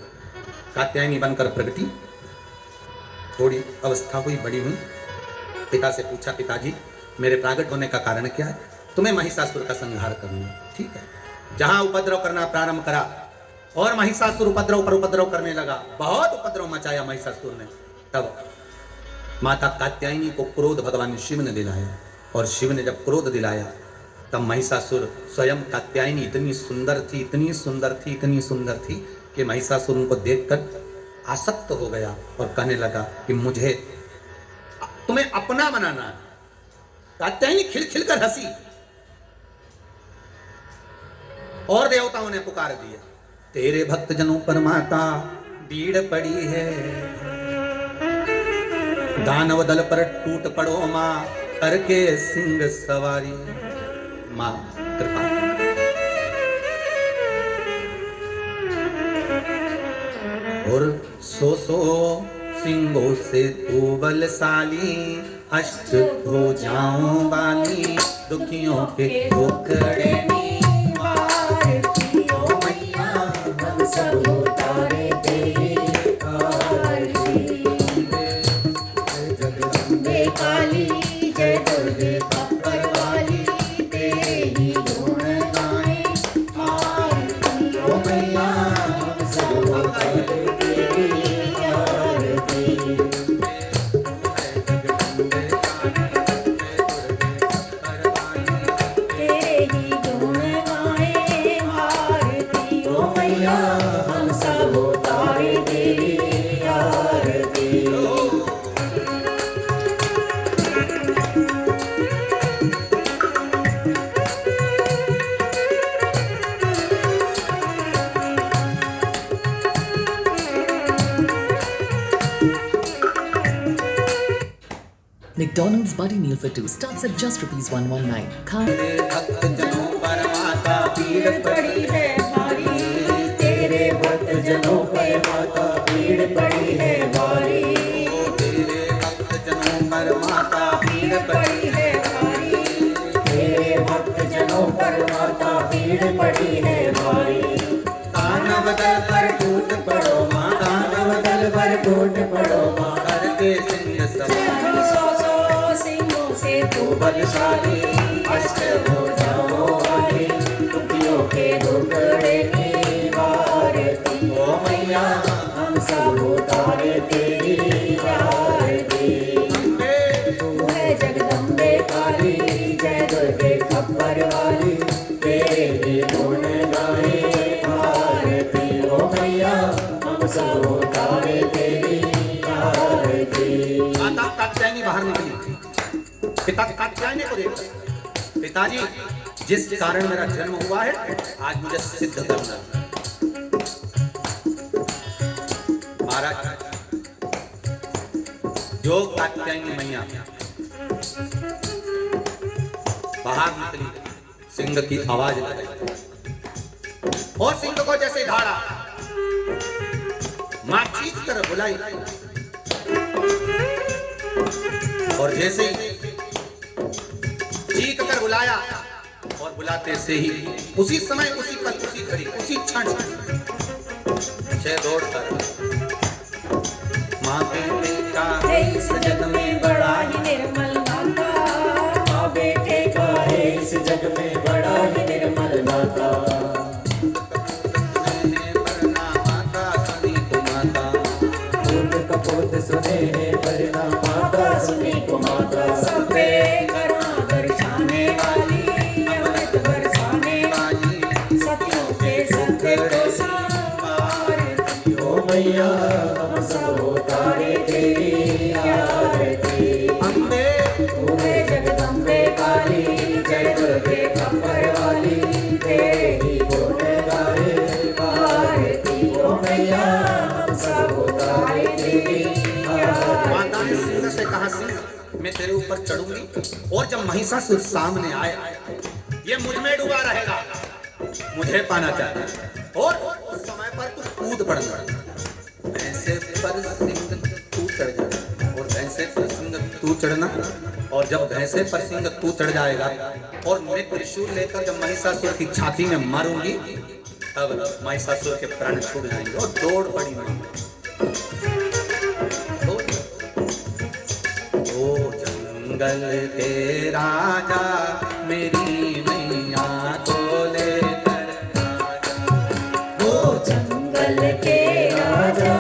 कात्यायनी बनकर प्रगति, थोड़ी अवस्था हुई, बड़ी हुई, पिता से पूछा पिताजी मेरे प्रागट होने का कारण क्या है। तुम्हें महिषासुर का संहार करना, ठीक है। जहां उपद्रव करना प्रारंभ करा और महिषासुर उपद्रव पर उपद्रव करने लगा, बहुत उपद्रव मचाया महिषासुर ने, तब माता कात्यायनी को क्रोध भगवान शिव ने दिलाया, और शिव ने जब क्रोध दिलाया तब महिषासुर स्वयं कात्यायनी इतनी सुंदर थी, इतनी सुंदर थी, इतनी सुंदर थी कि महिषासुर उनको देखकर आसक्त हो गया और कहने लगा कि मुझे तुम्हें अपना बनाना है। कात्यायनी खिलखिल कर हंसी और देवताओं ने पुकार दिया, तेरे भक्त जनों पर माता भीड़ पड़ी है, दानव दल पर टूट पड़ो मां करके सिंह सवारी। मां कृपा। और सो सिंहों से तू बलशाली, अष्ट हो जाऊं वाली, दुखियों के टुकड़े
सब उतारे तेरी जगदम्बे काली, जय दुर्गे कप्पर वाली, तेरे ही गुण गाए आरती ओ मैया, हम सब उतारे तेरी आरती। तेरे ही गुण गाए आरती ओ मैया, हम सब उतारे तेरी आरती।
McDonald's Buddy Meal for 2 starts at just ₹119.
भक्त जनों पर माता
भीड़ पड़ी है भारी, तेरे भक्त जनों पे माता भीड़ पड़ी है भारी,
तेरे भक्त जनों पर माता
भीड़ पड़ी है भारी, तेरे भक्त जनों पर माता भीड़ पड़ी है भारी।
दानव दल पर टूट पड़ो मां, दानव दल पर टूट पड़ो मां करके सिंह सवारी।
सौ सिंहों से तू बलशाली, अष्ट हो जाओ वाली, दुखियों के टुकड़े की आरती ओ मैया, हम सब उतारे तेरी आरती। तू है जगदम्बे काली, जय दुर्गे खप्पर वाली, तेरे ही गुण गाए आरती ओ मैया, हम सब उतारे तेरी आरती।
माता कात्यायनी बाहर निकली, पिता कात्यायनी को देखा, पिताजी जिस कारण मेरा जन्म हुआ है आज मुझे सिद्ध करना है। महाराज जो कात्यायनी मैया बाहर निकली, सिंह की आवाज लगाई और सिंह को जैसे धाड़ा, मां चीख कर बुलाई और जैसे ही चीख कर बुलाया और बुलाते से ही उसी समय, उसी पल, उसी घड़ी, उसी क्षण से दौड़ कर माँ बेटे का
है इस जग में बड़ा ही निर्मल नाता, माँ बेटे का है इस जग में बड़ा ही निर्मल नाता।
माता सुनी को माता,
पूत कपूत सुने हैं वरना माता सुनी को माता। सब पे करुणा दर्शाने वाली, अमृत बरसाने वाली, सतियों के सत्य को संवारती ओ मैया, हम सब उतारे तेरी आरती।
अम्बे
तू है जगदम्बे काली, जय दुर्गे खप्पर वाली, तेरे ही गुण गाए आरती ओ मैया, हम सब उतारे तेरी आरती।
माता ने सिंह से कहा, सिंह मैं तेरे ऊपर चढ़ूंगी और जब महिषासुर सामने आए ये मुझ में डूबा रहेगा, मुझे पाना चाहता है और उस समय पर तू कूद पड़ना, भैंसे पर सिंह तू चढ़ जाना और भैंसे पर सिंह तू चढ़ना, और जब भैंसे पर सिंह तू चढ़ जाएगा और मैं त्रिशूल लेकर जब महिषासुर की छाती में मारूंगी तब महिषासुर के प्राण छूट जाएंगे। और दौड़ पड़ी मैं, ओ जंगल के राजा मेरी मैया को लेकर आजा,
ओ जंगल के राजा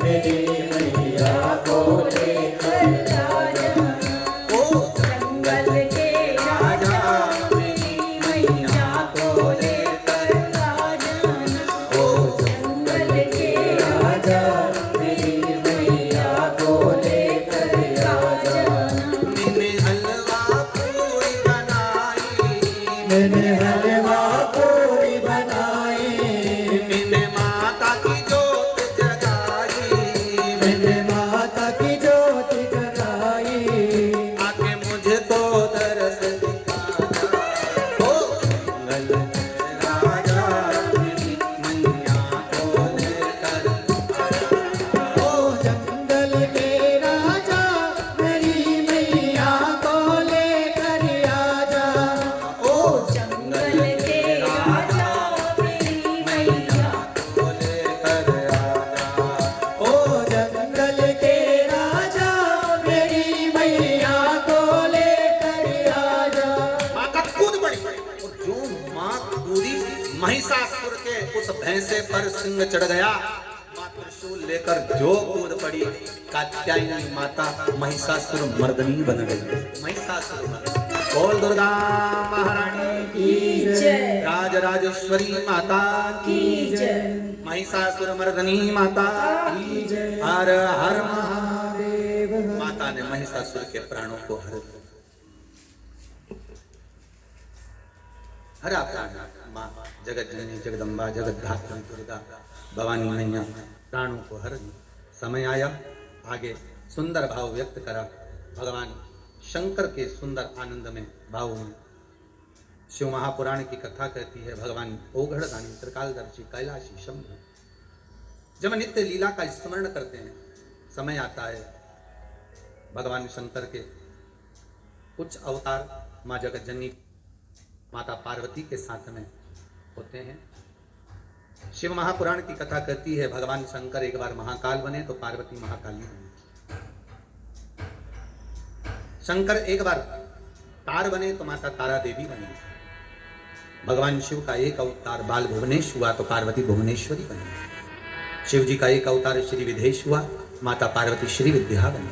मेरी मैया को लेकर आजा,
ओ
जंगल के राजा मेरी मैया को लेकर आजा, ओ जंगल के राजा मैंने हलवा पूरी बनाई,
मैंने माता की जोत जगाई,
मैंने माता की जोत जगाई,
आके मुझे तो दरस दिखा ओ मंगल राजा मेरी मैया को लेकर
ओ जंगल के राजा मेरी मैया को लेकर आजा,
ओ
जंगल के राजा मेरी मैया
को लेकर आजा
ओ जंगल के राजा मेरी मैया को लेकर आजा।
माता कूद पड़ी और जो माँ कूदी महिषासुर के उस भैंसे पर सिंह चढ़ गया। माँ त्रिशूल लेकर जो कूद पड़ी कात्यायनी माता महिषासुर मर्दनी बन गई। महिषासुर मर्दनी बोल दुर्गा महारानी
की जय,
राजराजेश्वरी माता
की जय,
महिषासुर मर्दनी माता की
जय।
हर हर महा
महादेव
माता ने महिषासुर के प्राणों को हरा प्राण माँ जगत जननी जगदम्बा जगत धात्री दुर्गा भवानी मैया प्राणों को हर दी। समय आया आगे सुंदर भाव व्यक्त करा भगवान शंकर के सुंदर आनंद में भाव में। शिव महापुराण की कथा कहती है भगवान ओघड़दानी त्रिकालदर्शी कैलाशी शंभु जब नित्य लीला का स्मरण करते हैं समय आता है भगवान शंकर के कुछ अवतार माँ जगत जननी माता पार्वती के साथ में होते हैं। शिव महापुराण की कथा कहती है भगवान शंकर एक बार महाकाल बने तो पार्वती महाकाली बनी। शंकर एक बार तार बने तो माता तारा देवी बनी। भगवान शिव का एक अवतार बाल भुवनेश हुआ तो पार्वती भुवनेश्वरी बनी। शिव जी का एक अवतार श्री विदेश हुआ माता पार्वती श्री विद्या बनी।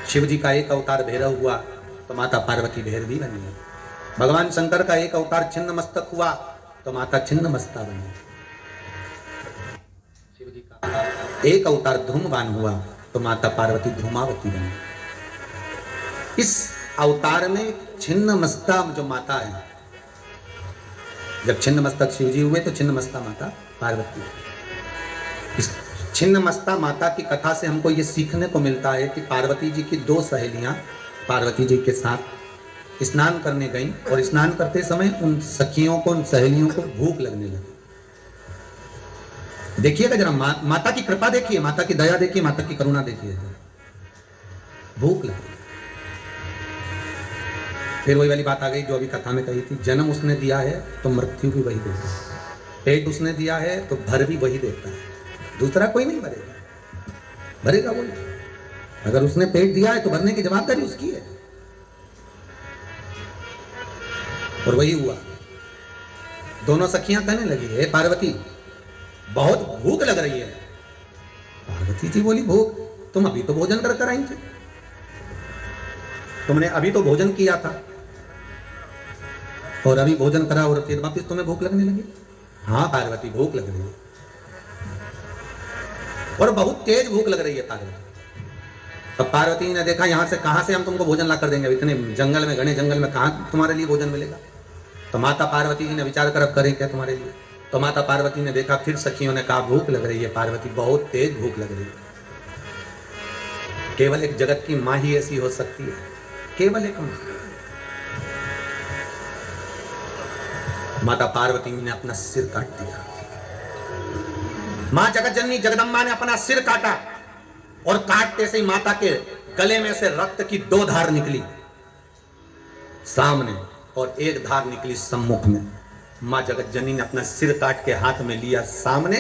शिव जी का एक अवतार भैरव हुआ तो माता पार्वती भैरवी बनी। भगवान शंकर का एक अवतार छिन्न मस्तक हुआ तो माता छिन्न मस्ता बनी। शिव जी का एक अवतार धूमवान हुआ तो माता पार्वती धूमावती बनी। इस अवतार में छिन्न मस्ता जो माता है जब छिन्न मस्तक शिव जी हुए तो छिन्न मस्ता माता पार्वती। इस छिन्न मस्ता माता की कथा से हमको ये सीखने को मिलता है कि पार्वती जी की दो सहेलियां पार्वती जी के साथ स्नान करने गईं और स्नान करते समय उन सखियों को उन सहेलियों को भूख लगने लगी। देखिएगा जरा माता की कृपा देखिए, माता की दया देखिए, माता की करुणा देखिए। भूख लगी। फिर वही वाली बात आ गई जो अभी कथा में कही थी, जन्म उसने दिया है तो मृत्यु भी वही देता है, पेट उसने दिया है तो भर भी वही देता है, दूसरा कोई नहीं भरेगा, भरेगा वही। अगर उसने पेट दिया है तो भरने की जवाबदारी उसकी है। और वही हुआ। दोनों सखियां कहने लगी, हे पार्वती बहुत भूख लग रही है। पार्वती जी बोली, भूख? तुम अभी तो भोजन कर आई थे, तुमने अभी तो भोजन किया था और अभी भोजन करा और फिर वापिस तुम्हें भूख लगने लगी? हाँ पार्वती भूख लग रही है और बहुत तेज भूख लग रही है पार्वती। तब पार्वती ने देखा यहाँ से कहां से हम तुमको भोजन ला कर देंगे, इतने जंगल में, घने जंगल में कहां तुम्हारे लिए भोजन मिलेगा। तो माता पार्वती जी ने विचार कर अब करें क्या तुम्हारे लिए। तो माता पार्वती ने देखा, फिर सखियों ने कहा भूख लग रही है पार्वती, बहुत तेज भूख लग रही है। केवल एक जगत की मां ही ऐसी हो सकती है, केवल एक मां। माता पार्वती ने अपना सिर काट दिया। मां जगत जननी जगदम्बा ने अपना सिर काटा और काटते से ही माता के गले में से रक्त की दो धार निकली सामने और एक धार निकली सम्मुख में। मां जगत जननी ने अपना सिर काट के हाथ में लिया, सामने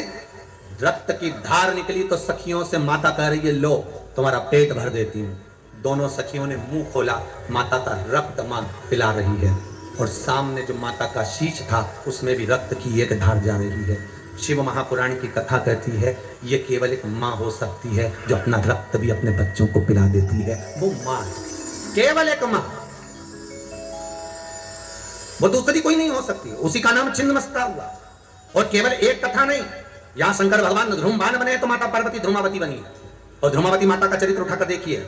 रक्त की धार निकली तो सखियों से माता कह रही है, लो तुम्हारा पेट भर देती हूं। दोनों सखियों ने मुंह खोला, माता का रक्त मां पिला रही है और सामने जो माता का शीश था उसमें भी रक्त की एक धार जा रही है। शिव महापुराण की कथा कहती है ये केवल एक माँ हो सकती है जो अपना रक्त भी अपने बच्चों को पिला देती है। वो माँ है, केवल एक माँ, वो दूसरी कोई नहीं हो सकती। उसी का नाम छिन्नमस्ता हुआ। और केवल एक कथा नहीं, यहाँ शंकर भगवान ध्रुमवान बने तो माता पार्वती ध्रुमावती बनी है। और ध्रुमावती माता का चरित्र उठाकर देखिए,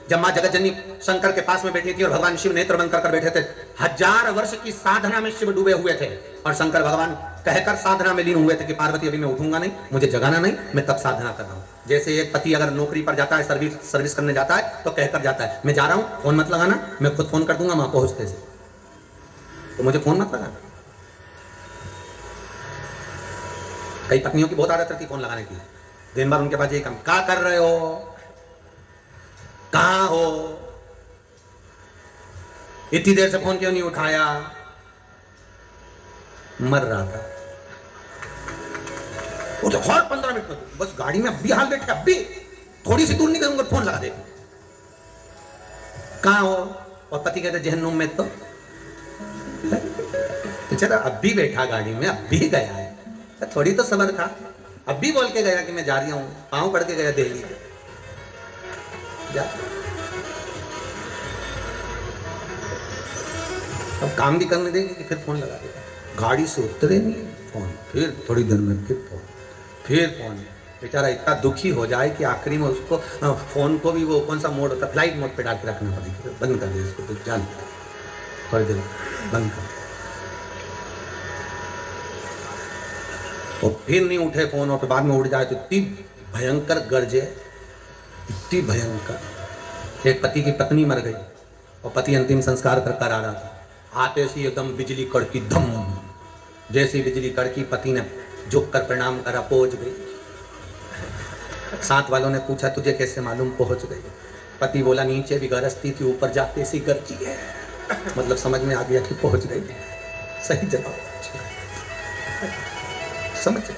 जब माँ जगतजननी शंकर के पास में बैठी थी और भगवान शिव नेत्र बंद कर बैठे थे, 1000 वर्ष की साधना में शिव डूबे हुए थे और शंकर भगवान कहकर साधना में लीन हुए थे कि पार्वती अभी मैं उठूंगा नहीं, मुझे जगाना नहीं, मैं तब साधना कर रहा हूं। जैसे एक पति अगर नौकरी पर जाता है, सर्विस करने जाता है, तो कहकर जाता है मैं जा रहा हूं, फोन मत लगाना, मैं खुद फोन कर दूंगा वहां पहुंचते से, तो मुझे फोन मत लगाना। कई पत्नियों की बहुत आदत रहती फोन लगाने की, दिन भर उनके पास यही काम, क्या कर रहे हो, कहां हो, इतनी देर से फोन क्यों नहीं उठाया। मर रहा था वो तो हर 15 मिनट में, बस गाड़ी में अभी हाल बैठे, अभी थोड़ी सी दूर नहीं करूंगा फोन लगा दे, कहां हो, और पति कहते जहन्नुम में, तो बेचारा अभी बैठा गाड़ी में, अभी गया है, थोड़ी तो सब्र था, अभी बोल के गया कि मैं जा रही हूं, पांव पड़ के गया दिल्ली जा। अब काम भी करने देगी कि फिर फोन लगा देगा, गाड़ी से उतरे नहीं फोन, फिर थोड़ी देर में फिर फोन, बेचारा इतना दुखी हो जाए कि आखिरी में उसको फोन को भी वो कौन सा मोड होता है, फ्लाइट मोड पे डाल के रखना पड़ेगा, बंद कर दे इसको, तो जान थोड़ी देर बंद कर, और फिर नहीं उठे फोन, और फिर बाद में उठ जाए तो इतनी भयंकर गरजे, इतनी भयंकर। एक पति की पत्नी मर गई और पति अंतिम संस्कार कर आ रहा था, आते से एकदम बिजली कड़की, धम, जैसी बिजली कड़की, पति ने झुक कर प्रणाम करा, पहुंच गई। साथ वालों ने पूछा तुझे कैसे मालूम पहुंच गई, पति बोला नीचे भी गरजती थी, ऊपर जाते सी गरजी है, मतलब समझ में आ गया कि पहुंच गई, सही जगह समझ गए।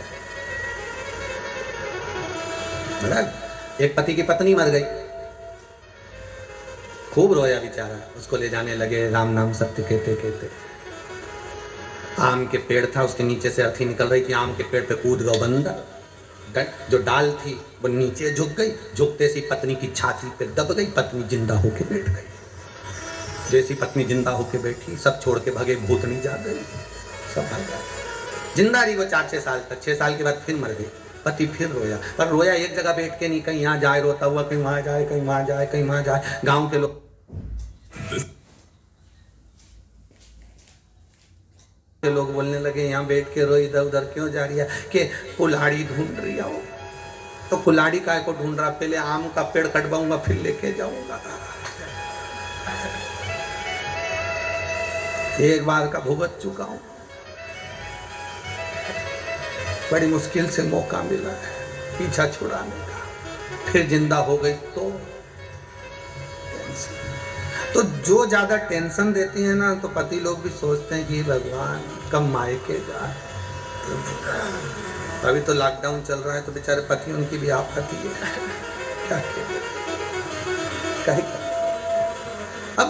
एक पति की पत्नी मर गई, खूब रोया बेचारा, उसको ले जाने लगे, राम नाम सत्य कहते कहते। आम के पेड़ था, उसके नीचे से अर्थी निकल रही थी, आम के पेड़ पे कूद गया बंदर, जो डाल थी वो नीचे झुक गई, झुकते सी पत्नी की छाती पे दब गई, पत्नी जिंदा होके बैठ गई। जैसी पत्नी जिंदा होके बैठी, सब छोड़ के भागे, भूतनी जा गई, सब भाग गए। जिंदा रही वो 4-6 साल तक, 6 साल के बाद फिर मर गई। पति फिर रोया, पर रोया एक जगह बैठ के नहीं, कहीं यहाँ जाए रोता हुआ, कहीं वहां जाए, कहीं वहां जाए, कहीं वहां जाए। गांव के लोग बोलने लगे यहाँ बैठ के रो, इधर उधर क्यों जा रही है, कि कुल्हाड़ी ढूंढ रही हो। तो कुल्हाड़ी काय को ढूंढ रहा, पहले आम का पेड़ कटवाऊंगा फिर लेके जाऊंगा। एक बार का भुगत चुका हूं, बड़ी मुश्किल से मौका मिला है पीछा छुड़ाने का, फिर जिंदा हो गई तो जो ज्यादा टेंशन देती है ना, तो पति लोग भी सोचते हैं कि भगवान कब मायके जाए। अभी तो लॉकडाउन चल रहा है, तो बेचारे पति उनकी भी आफत ही है, क्या कहे। अब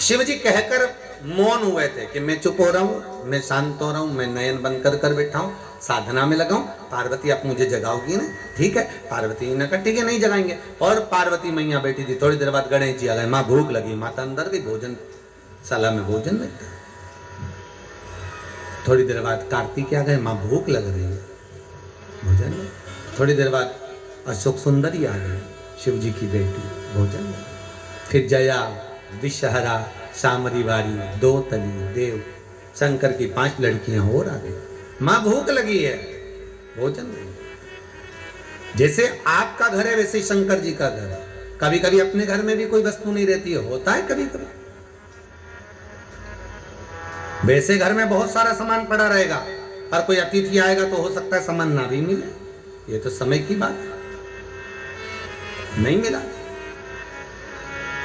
शिव जी कहकर मौन हुए थे कि मैं चुप हो रहा हूं, मैं शांत हो रहा हूं, मैं नयन बंद कर बैठा हूं, साधना में लगा हूं। पार्वती आप मुझे जगाओगी ना, ठीक है। पार्वती ने कहा ठीक है, नहीं जगाएंगे। और पार्वती मैया बैठी थी, थोड़ी देर बाद गणेश जी आ गए, माँ भूख लगी, माता अंदर गई, भोजन साला में भोजन नहीं था। थोड़ी देर बाद कार्तिक आ गए, माँ भूख लग रही है, भोजन नहीं। थोड़ी देर बाद अशोक सुंदरी आ गई, शिव जी की बेटी, भोजन नहीं। फिर जया, विषहरा, सामरी वारी, दो तली, देव, शंकर की 5 लड़कियां और आ गई। मां भूख लगी है, भोजन नहीं। जैसे आपका घर है वैसे शंकर जी का घर है। कभी कभी अपने घर में भी कोई वस्तु नहीं रहती है, होता है कभी कभी। वैसे घर में बहुत सारा सामान पड़ा रहेगा, और कोई अतिथि आएगा तो हो सकता है सामान ना भी मिले, ये तो समय की बात है। नहीं मिला,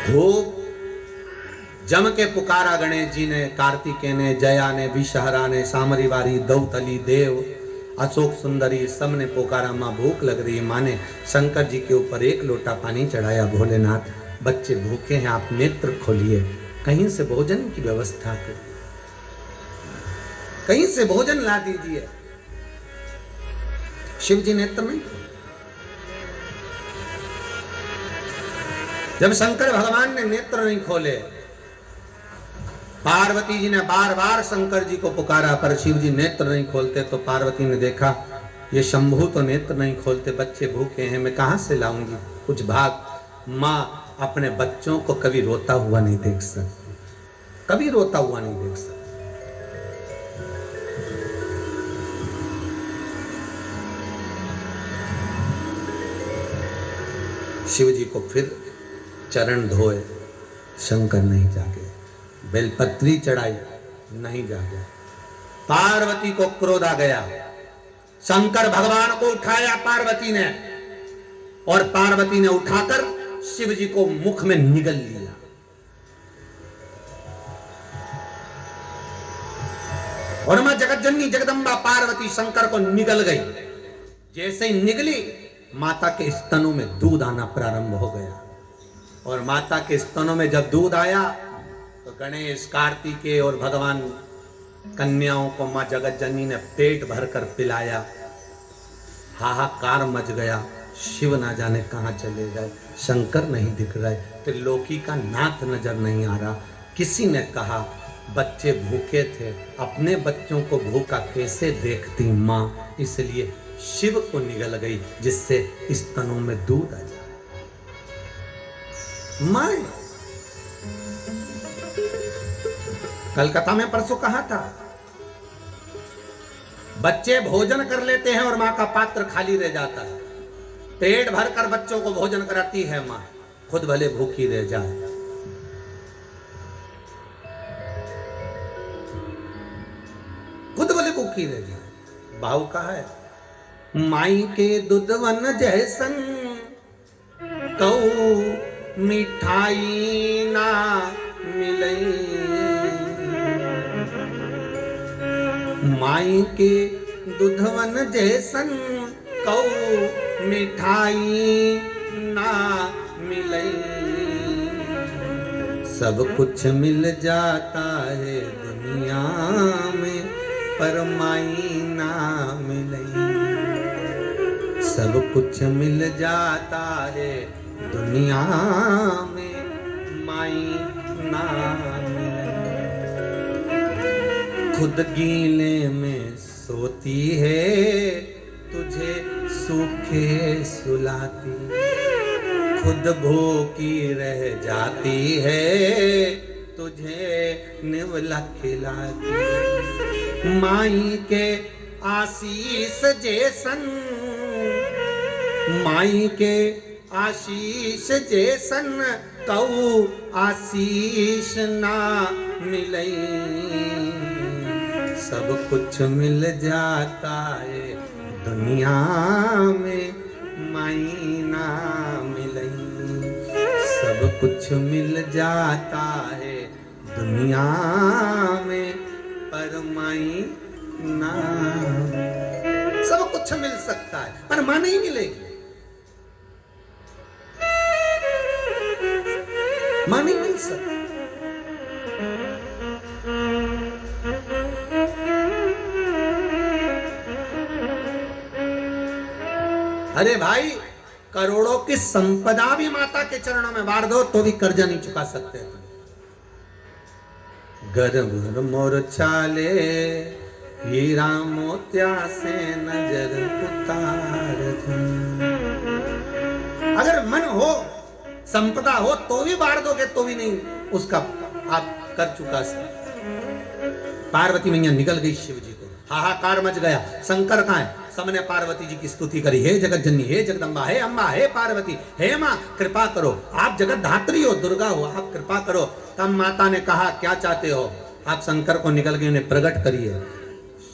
भूख जम के पुकारा गणेश जी ने, कार्तिकेय ने, जया ने, विषहरा ने, सामरी वारी, दौतली, देव, अशोक सुंदरी, सब ने पुकारा, माँ भूख लग रही है। माँ ने शंकर जी के ऊपर 1 लोटा पानी चढ़ाया, भोलेनाथ बच्चे भूखे हैं, आप नेत्र खोलिए, कहीं से भोजन की व्यवस्था करिए, कहीं से भोजन ला दीजिए। शिव जी नेत्र नहीं, जब शंकर भगवान ने नेत्र नहीं खोले, पार्वती जी ने बार बार शंकर जी को पुकारा, पर शिव जी नेत्र नहीं खोलते, तो पार्वती ने देखा ये शंभू तो नेत्र नहीं खोलते, बच्चे भूखे हैं, मैं कहां से लाऊंगी। कुछ भाग माँ अपने बच्चों को कभी रोता हुआ नहीं देख सकती, कभी रोता हुआ नहीं देख सकती। शिव जी को फिर चरण धोए, शंकर नहीं जागे, बेलपत्री चढ़ाई, नहीं जागे। पार्वती को क्रोध आ गया, शंकर भगवान को उठाया पार्वती ने, और पार्वती ने उठाकर शिव जी को मुख में निगल लिया। और मां जगतजननी जगदम्बा पार्वती शंकर को निगल गई। जैसे ही निगली, माता के स्तनों में दूध आना प्रारंभ हो गया, और माता के स्तनों में जब दूध आया तो गणेश, कार्तिकेय और भगवान कन्याओं को मां जगतजननी ने पेट भरकर पिलाया। हाहाकार मच गया, शिव ना जाने कहां चले गए, शंकर नहीं दिख रहे, त्रिलोकी का नाथ नजर नहीं आ रहा। किसी ने कहा बच्चे भूखे थे, अपने बच्चों को भूखा कैसे देखती मां, इसलिए शिव को निगल गई जिससे स्तनों में दूध आ जाए। मां कलकत्ता में परसों कहा था, बच्चे भोजन कर लेते हैं और मां का पात्र खाली रह जाता है। पेट भरकर बच्चों को भोजन कराती है मां, खुद भले भूखी रह जाए। खुद भले भूखी रह जाए। भाव कहा है, माई के दूधवन जैसन कऊ मिठाई ना मिलई, माई के दूधवन जैसन कऊ मिठाई ना मिलई। सब कुछ मिल जाता है दुनिया में, पर माई ना मिलई। सब कुछ मिल जाता है दुनिया में, माई ना मिलई। खुद गीले में सोती है, तुझे सूखे सुलाती, खुद भूखी रह जाती है, तुझे निवला खिलाती। माई के आशीष जैसन, माई के आशीष जैसन कऊ आशीष ना मिलई। सब कुछ मिल जाता है दुनिया में, माई ना मिलई। सब कुछ मिल जाता है दुनिया में, पर माई ना। सब कुछ मिल सकता है पर मां नहीं मिलेगी, मां नहीं मिल सकती। अरे भाई, करोड़ों की संपदा भी माता के चरणों में वार दो तो भी कर्जा नहीं चुका सकते तुम। गर्भ मोर छाले हीरा मोत्या से नजर उतार दूं। अगर मन हो, संपदा हो तो भी वार दोगे तो भी नहीं उसका आप कर चुका सकते। पार्वती मैया निकल गई शिव जी को, हाहाकार मच गया। शंकर कहां है? सबने पार्वती जी की स्तुति करी, हे जगत जननी, हे जगदम्बा, हे अम्बा, हे पार्वती, हे माँ कृपा करो, आप जगत धात्री हो, दुर्गा हो, आप कृपा करो। तब माता ने कहा क्या चाहते हो आप? शंकर को निकल गए, उन्हें प्रकट करिए।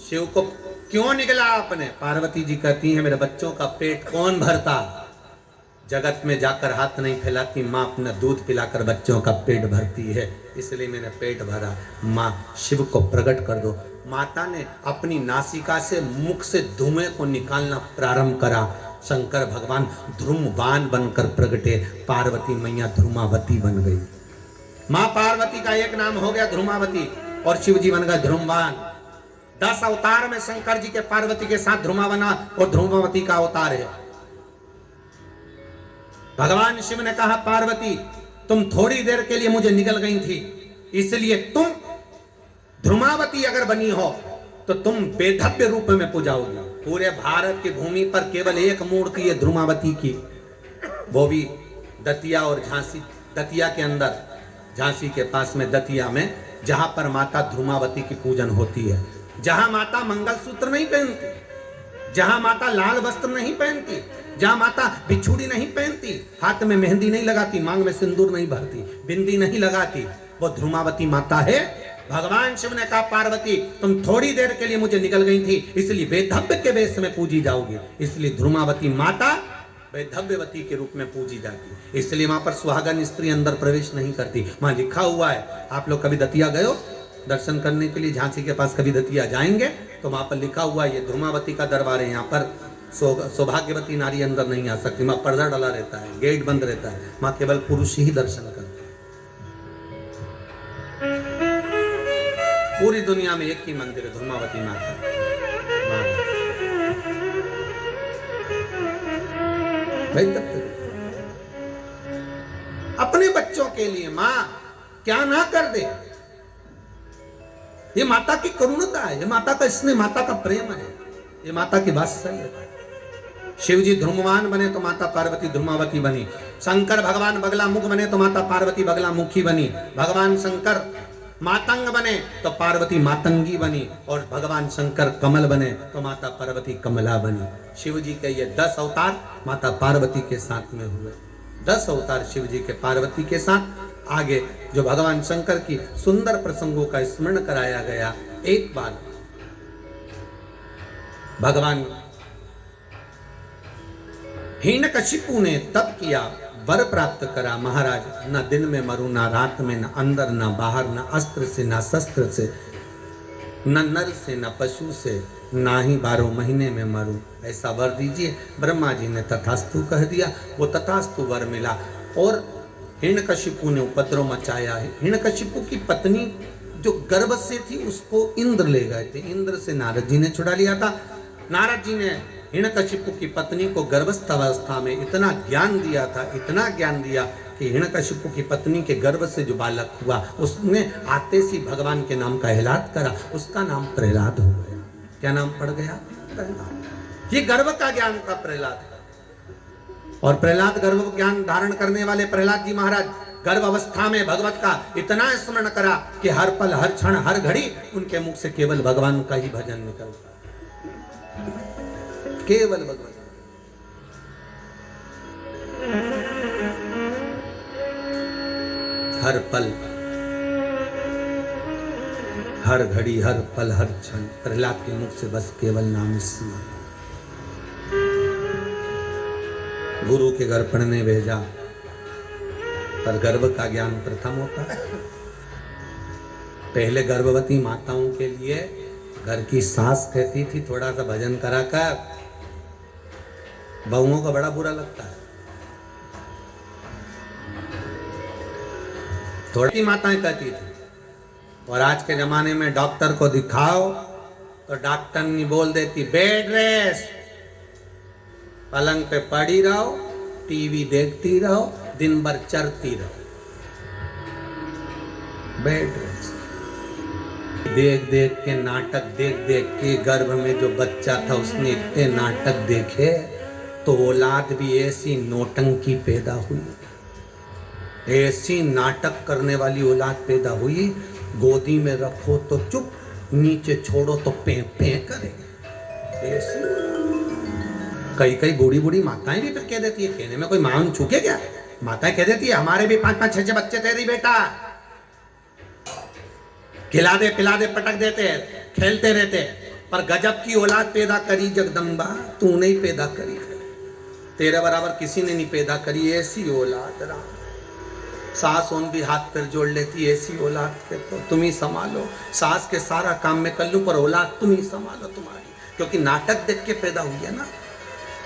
शिव को क्यों निकला आपने? पार्वती जी कहती है मेरे बच्चों का पेट कौन भरता? जगत में जाकर हाथ नहीं फैलाती, माँ अपना दूध पिलाकर बच्चों का पेट भरती है, इसलिए मैंने पेट भरा। माँ शिव को प्रकट कर दो। माता ने अपनी नासिका से, मुख से धुएं को निकालना प्रारंभ करा। शंकर भगवान ध्रुमवान बनकर प्रगटे, पार्वती मैया ध्रुमावती बन गई। माँ पार्वती का एक नाम हो गया ध्रुमावती और शिव जी बन गए ध्रुमवान। 10 अवतार में शंकर जी के पार्वती के साथ ध्रुमावना और ध्रुमावती का अवतार है। भगवान शिव ने कहा पार्वती तुम थोड़ी देर के लिए मुझे निकल गई थी, इसलिए तुम ध्रुमावती अगर बनी हो तो तुम बेधव्य रूप में पूजाओगी। पूरे भारत की भूमि पर केवल एक मूर्ति है ध्रुमावती की, वो भी दतिया और झांसी, दतिया के अंदर, झांसी के पास में दतिया में, जहां पर माता ध्रुमावती की पूजन होती है, जहां माता मंगलसूत्र नहीं पहनती, जहां माता लाल वस्त्र नहीं पहनती, जहां माता बिछुड़ी नहीं पहनती, हाथ में मेहंदी नहीं लगाती, मांग में सिंदूर नहीं भरती, बिंदी नहीं लगाती, वो ध्रुमावती माता है। भगवान शिव ने कहा पार्वती तुम थोड़ी देर के लिए मुझे निकल गई थी, इसलिए बेधव्य के वेश में पूजी जाओगी, इसलिए ध्रुमावती माता वैधव्यवती के रूप में पूजी जाती, इसलिए वहां पर सुहागन स्त्री अंदर प्रवेश नहीं करती। वहां लिखा हुआ है, आप लोग कभी दतिया गए हो दर्शन करने के लिए, झांसी के पास कभी दतिया जाएंगे तो वहां पर लिखा हुआ है ये ध्रुमावती का दरबार है, यहाँ पर सौभाग्यवती नारी अंदर नहीं आ सकती, वहां पर्दा डाला रहता है, गेट बंद रहता है, वहां केवल पुरुष ही दर्शन करते हैं। पूरी दुनिया में एक ही मंदिर है ध्रुमावती माता। अपने बच्चों के लिए मां क्या ना कर दे, ये माता की करुणता है, ये माता का स्नेह, माता का प्रेम है, ये माता की वात्सल्य। शिव जी ध्रुमवान बने तो माता पार्वती ध्रुमावती बनी, शंकर भगवान बगला मुख बने तो माता पार्वती बगला मुखी बनी, भगवान शंकर मातंग बने तो पार्वती मातंगी बनी, और भगवान शंकर कमल बने तो माता पार्वती कमला बनी। शिव जी के ये 10 अवतार माता पार्वती के साथ में हुए, 10 अवतार शिव जी के पार्वती के साथ। आगे जो भगवान शंकर की सुंदर प्रसंगों का स्मरण कराया गया। एक बार भगवान हिरण्यकशिपु ने तप किया, वर प्राप्त करा, महाराज न दिन में मरूं, ना रात में, न अंदर न बाहर, न अस्त्र से न शस्त्र से, न नर से न पशु से, ना ही 12 महीने में मरूं, ऐसा वर दीजिए। ब्रह्मा जी ने तथास्तु कह दिया, वो तथास्तु वर मिला। और हिरण्यकशिपु ने उपद्रव मचाया है। हिरण्यकशिपु की पत्नी जो गर्भ से थी उसको इंद्र ले गए थे, इंद्र से नारद जी ने छुड़ा लिया था। नारद जी ने हिरण्यकशिपु की पत्नी को गर्भस्थ अवस्था में इतना ज्ञान दिया था, इतना ज्ञान दिया कि हिरण्यकशिपु की पत्नी के गर्भ से जो बालक हुआ उसने आते सी भगवान के नाम का एलान करा, उसका नाम प्रहलाद हो गया। क्या नाम पड़ गया? प्रहलाद। ये गर्भ का ज्ञान था प्रहलाद। और प्रहलाद गर्भ ज्ञान धारण करने वाले प्रहलाद जी महाराज गर्भ अवस्था में भगवत का इतना स्मरण करा कि हर पल हर क्षण हर घड़ी उनके मुख से केवल भगवान का ही भजन निकलता, केवल भगवान। हर पल हर घड़ी हर पल हर क्षण प्रहलाद के मुख से बस केवल नाम स्मरण। गुरु के घर पढ़ने भेजा, पर गर्भ का ज्ञान प्रथम होता है। पहले गर्भवती माताओं के लिए घर की सास कहती थी थोड़ा सा भजन करा कर, बहुओं को बड़ा बुरा लगता है। थोड़ी माताएं कहती थी। और आज के जमाने में डॉक्टर को दिखाओ तो डॉक्टरनी बोल देती बेड रेस्ट, पलंग पे पड़ी रहो, टीवी देखती रहो, दिन भर चरती रहो, बेड रेस्ट। देख देख के नाटक, देख देख के गर्भ में जो बच्चा था उसने इतने नाटक देखे तो औलाद भी ऐसी नौटंकी पैदा हुई, ऐसी नाटक करने वाली औलाद पैदा हुई। गोदी में रखो तो चुप, नीचे छोड़ो तो पे पे करे। ऐसी कई बूढ़ी बूढ़ी माताएं भी फिर कह देती है, कहने में कोई मान चूके क्या, माताएं कह देती है हमारे भी 5-5 6-6 बच्चे थे बेटा, खिला दे पिला दे पटक देते, खेलते रहते, पर गजब की औलाद पैदा करी जगदम्बा, तू नहीं पैदा करी, तेरे बराबर किसी ने नहीं पैदा करी ऐसी औलाद। राम सास उन भी हाथ पैर जोड़ लेती, ऐसी औलाद के तो तुम ही संभालो, सास के सारा काम में कर लूं पर औलाद तुम ही संभालो तुम्हारी, क्योंकि नाटक देख के पैदा हुई है ना।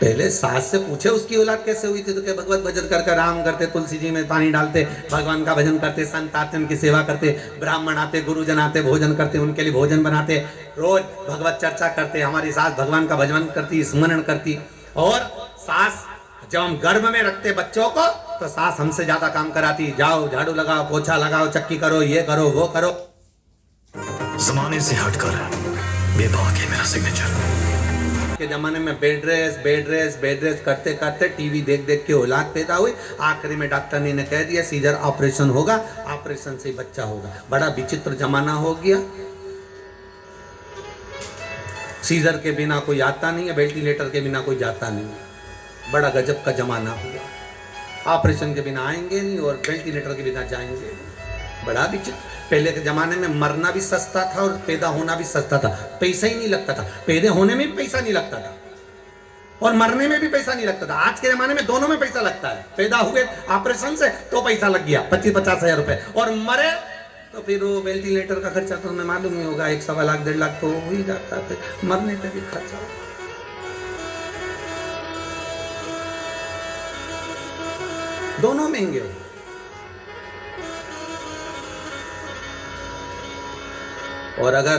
पहले सास से पूछे उसकी औलाद कैसे हुई थी तो क्या भगवत भजन कर राम करते, तुलसी जी में पानी डालते, भगवान का भजन करते, संत आते उनकी सेवा करते, ब्राह्मण आते, गुरुजन आते, भोजन करते, उनके लिए भोजन बनाते, रोज भगवत चर्चा करते। हमारी सास भगवान का भजन करती, स्मरण करती। और सास जब हम गर्भ में रखते बच्चों को तो सास हमसे ज्यादा काम कराती, जाओ झाड़ू लगाओ, पोछा लगाओ, चक्की करो, ये करो वो करो।
जमाने से हटकर बेबाक है मेरा सिग्नेचर।
के ज़माने में बेड रेस्ट करते करते टीवी देख देख के औलाद पैदा हुई। आखिरी में डॉक्टर ने कह दिया सीजर ऑपरेशन होगा, ऑपरेशन से ही बच्चा होगा। बड़ा विचित्र जमाना हो गया। सीजर के बिना कोई आता नहीं है, वेंटिलेटर के बिना कोई जाता नहीं है। बड़ा गजब का जमाना हुआ। ऑपरेशन के बिना आएंगे नहीं और वेंटिलेटर के बिना जाएंगे नहीं। बड़ा विचित्र। पहले के जमाने में मरना भी सस्ता था और पैदा होना भी सस्ता था, पैसा ही नहीं लगता था। पैदा होने में भी पैसा नहीं लगता था और मरने में भी पैसा नहीं लगता था। आज के जमाने में दोनों में पैसा लगता है। पैदा हुए ऑपरेशन से तो पैसा लग गया 25-50 हजार रुपए, और मरे तो फिर वो वेंटिलेटर का खर्चा तो हमें मालूम ही होगा, 1-1.25 लाख 1.5 लाख तो हो ही जाता है। मरने पे भी खर्चा होगा। दोनों महंगे हो। और अगर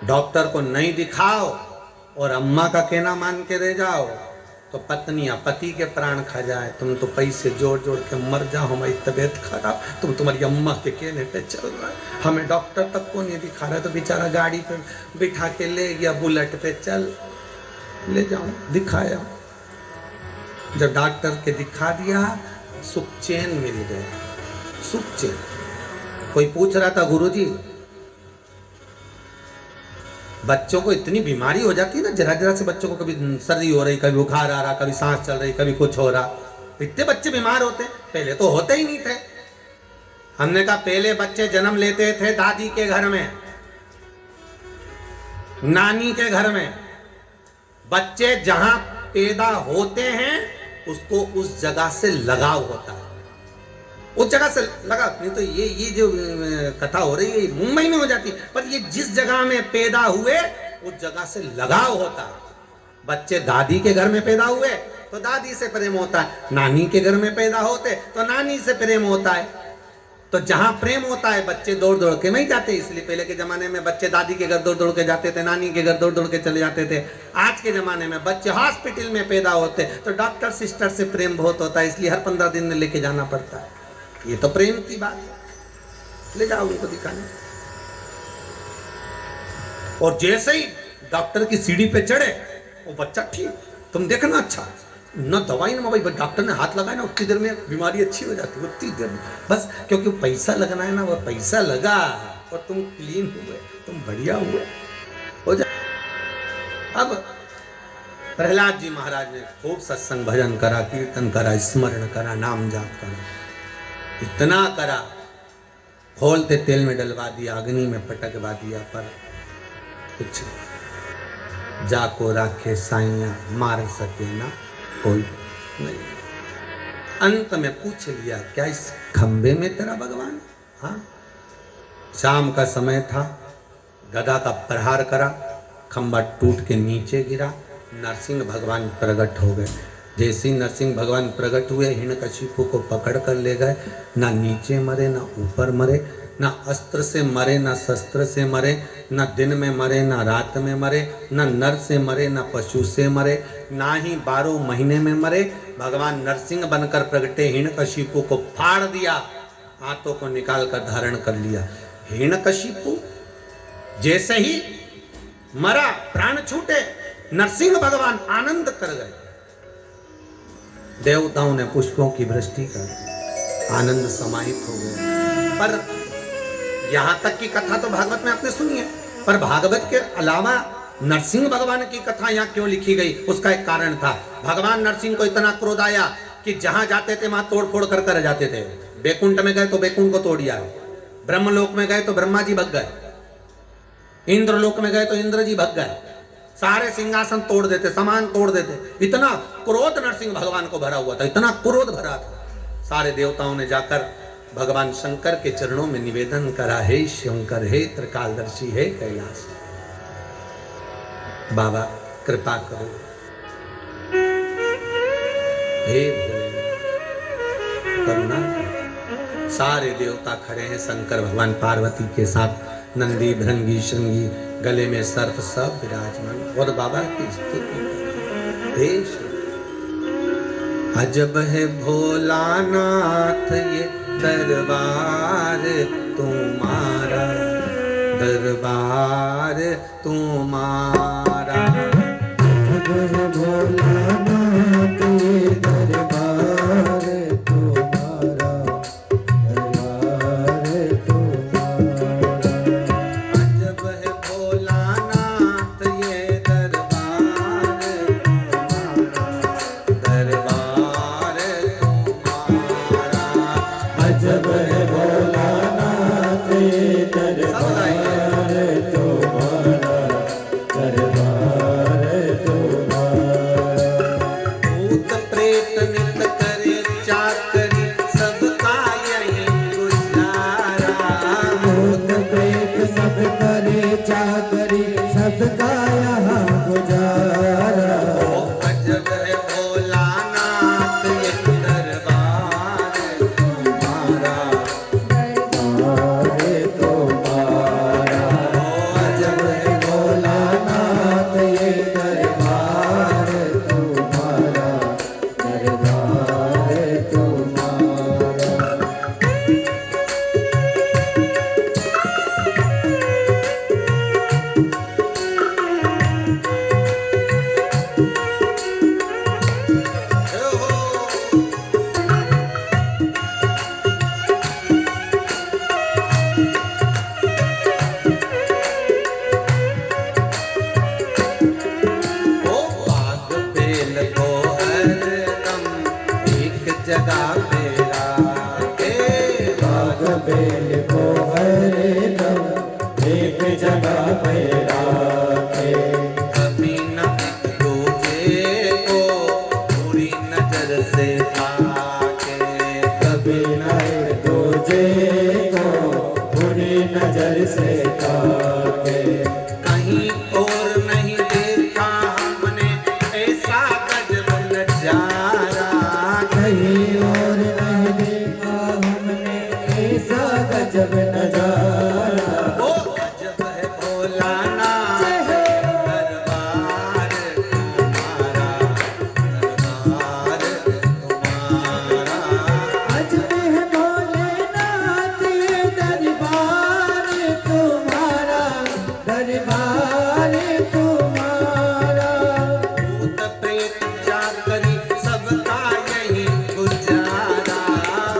डॉक्टर को नहीं दिखाओ और अम्मा का कहना मान के रह जाओ तो पत्नियां पति के प्राण खा जाए। तुम तो पैसे जोड़ जोड़ के मर जाओ, हमारी तबीयत खराब, तुम तुम्हारी अम्मा के कहने पे चल रहा है। हमें डॉक्टर तक को नहीं दिखा रहा है तो बेचारा गाड़ी पे बिठा के ले गया, बुलेट पे चल ले जाओ दिखाया। जब डॉक्टर के दिखा दिया सुख चैन मिल गया, सुख चैन। कोई पूछ रहा था गुरुजी बच्चों को इतनी बीमारी हो जाती है ना, जरा जरा से बच्चों को कभी सर्दी हो रही, कभी बुखार आ रहा, कभी सांस चल रही, कभी कुछ हो रहा, इतने बच्चे बीमार होते। पहले तो होते ही नहीं थे। हमने कहा पहले बच्चे जन्म लेते थे दादी के घर में, नानी के घर में। बच्चे जहां पैदा होते हैं उसको उस जगह से लगाव होता है, उस जगह से लगा। नहीं तो ये जो कथा हो रही है मुंबई में हो जाती, पर ये जिस जगह में पैदा हुए उस जगह से लगाव होता है। बच्चे दादी के घर में पैदा हुए तो दादी से प्रेम होता है, नानी के घर में पैदा होते तो नानी से प्रेम होता है। तो जहां प्रेम होता है बच्चे दौड़ दौड़ के नहीं जाते। इसलिए पहले के जमाने में बच्चे दादी के घर दौड़ दौड़ के जाते थे, नानी के घर दौड़ दौड़ के चले जाते थे। आज के जमाने में बच्चे हॉस्पिटल में पैदा होते तो डॉक्टर सिस्टर से प्रेम बहुत होता है, इसलिए हर 15 दिन में लेके जाना पड़ता है। ये तो प्रेम की बात है, ले जाओ उनको दिखाने। और जैसे ही डॉक्टर की सीढ़ी पे चढ़े वो बच्चा ठीक, तुम देखना अच्छा न दवाई ना भाई, डॉक्टर ने हाथ लगाया ना उतनी देर में बीमारी अच्छी हो जाती है, उतनी देर में बस। क्योंकि पैसा लगना है ना, वो पैसा लगा और तुम क्लीन हुए, तुम बढ़िया हुए हो जा। अब प्रहलाद जी महाराज ने खूब सत्संग भजन करा, कीर्तन करा, स्मरण करा, नाम जाप करा, इतना करा, खोलते तेल में डलवा दिया, अग्नि में पटकवा दिया, पर कुछ जाको राखे साइया मार सके ना कोई नहीं। अंत में पूछ लिया क्या इस खंबे में तेरा भगवान? हाँ। शाम का समय था, गदा का प्रहार करा, खंबा टूट के नीचे गिरा, नरसिंह भगवान प्रकट हो गए। जैसे ही नरसिंह भगवान प्रकट हुए हिरण्यकशिपु को पकड़ कर ले गए। ना नीचे मरे, ना ऊपर मरे, ना अस्त्र से मरे, ना शस्त्र से मरे, ना दिन में मरे, ना रात में मरे, ना नर से मरे, ना पशु से मरे, ना ही 12 महीने में मरे। भगवान नरसिंह बनकर प्रगटे, हिरण्यकशिपु को फाड़ दिया, हाथों को निकाल कर धारण कर लिया। हिरण्यकशिपु जैसे ही मरा, प्राण छूटे, नरसिंह भगवान आनंद कर गए। देवताओं ने पुष्पों की वृष्टि कर आनंद समाहित हो गए। पर यहां तक की कथा तो भागवत में आपने सुनी है, पर भागवत के अलावा नरसिंह भगवान की कथा यहाँ क्यों लिखी गई उसका एक कारण था। भगवान नरसिंह को इतना क्रोध आया कि जहां जाते थे वहां तोड़ फोड़ कर जाते थे। बैकुंठ में गए तो बैकुंठ को तोड़ दिया, ब्रह्मलोक में गए तो ब्रह्मा जी भग गए, इंद्रलोक में गए तो इंद्र जी भग गए, सारे सिंहासन तोड़ देते, सामान तोड़ देते। इतना क्रोध नरसिंह भगवान को भरा हुआ था, इतना क्रोध भरा था। सारे देवताओं ने जाकर भगवान शंकर के चरणों में निवेदन करा, हे शंकर, हे त्रिकालदर्शी, हे कैलाश बाबा कृपा करो, हे भोले करुणा। सारे देवता खड़े हैं, शंकर भगवान पार्वती के साथ, नंदी भृंगी श्रृंगी, गले में सर्प सब विराजमान, और बाबा की स्तुति। अजब है भोलानाथ ये दरबार तुम्हारा, दरबार तुम्हारा।
भोलानाथ ये दरबार तुम्हारा, दरबार तुम्हारा।
अजब है भोलानाथ ये दरबार तुम्हारा, दरबार तुम्हारा।
अजब है भोलानाथ ये दरबार तुम्हारा, दरबार तुम्हारा।
भूत प्रेत नित करे चाकरी, सबका यही गुजारा।
भूत प्रेत सब करे चाकरी, सबका यहाँ गुजारा।
अजब है भोलानाथ ये दरबार तुम्हारा,
दरबार तुम्हारा। अजब है भोलानाथ ये दरबार तुम्हारा, दरबार तुम्हारा।
ओ बाग बेल को हरदम एक जगह पे राखे।
बाग बेल को हरदम एक जगह पे राखे।
कभी न एक दूजे को बुरी नजर से ताके।
कभी न एक दूजे को बुरी नजर से ताके।
कहीं और नहीं देखा हमने ऐसा गजब नजारा।
कहीं और नहीं देखा हमने ऐसा गजब नजारा।
ओ गजब है भोलानाथ दरबार तुम्हारा, दरबार तुम्हारा।
अजब है भोलेनाथ ये दरबार तुम्हारा, दरबार तुम्हारा।
भूत प्रेत चाकरी सबका यही गुजारा।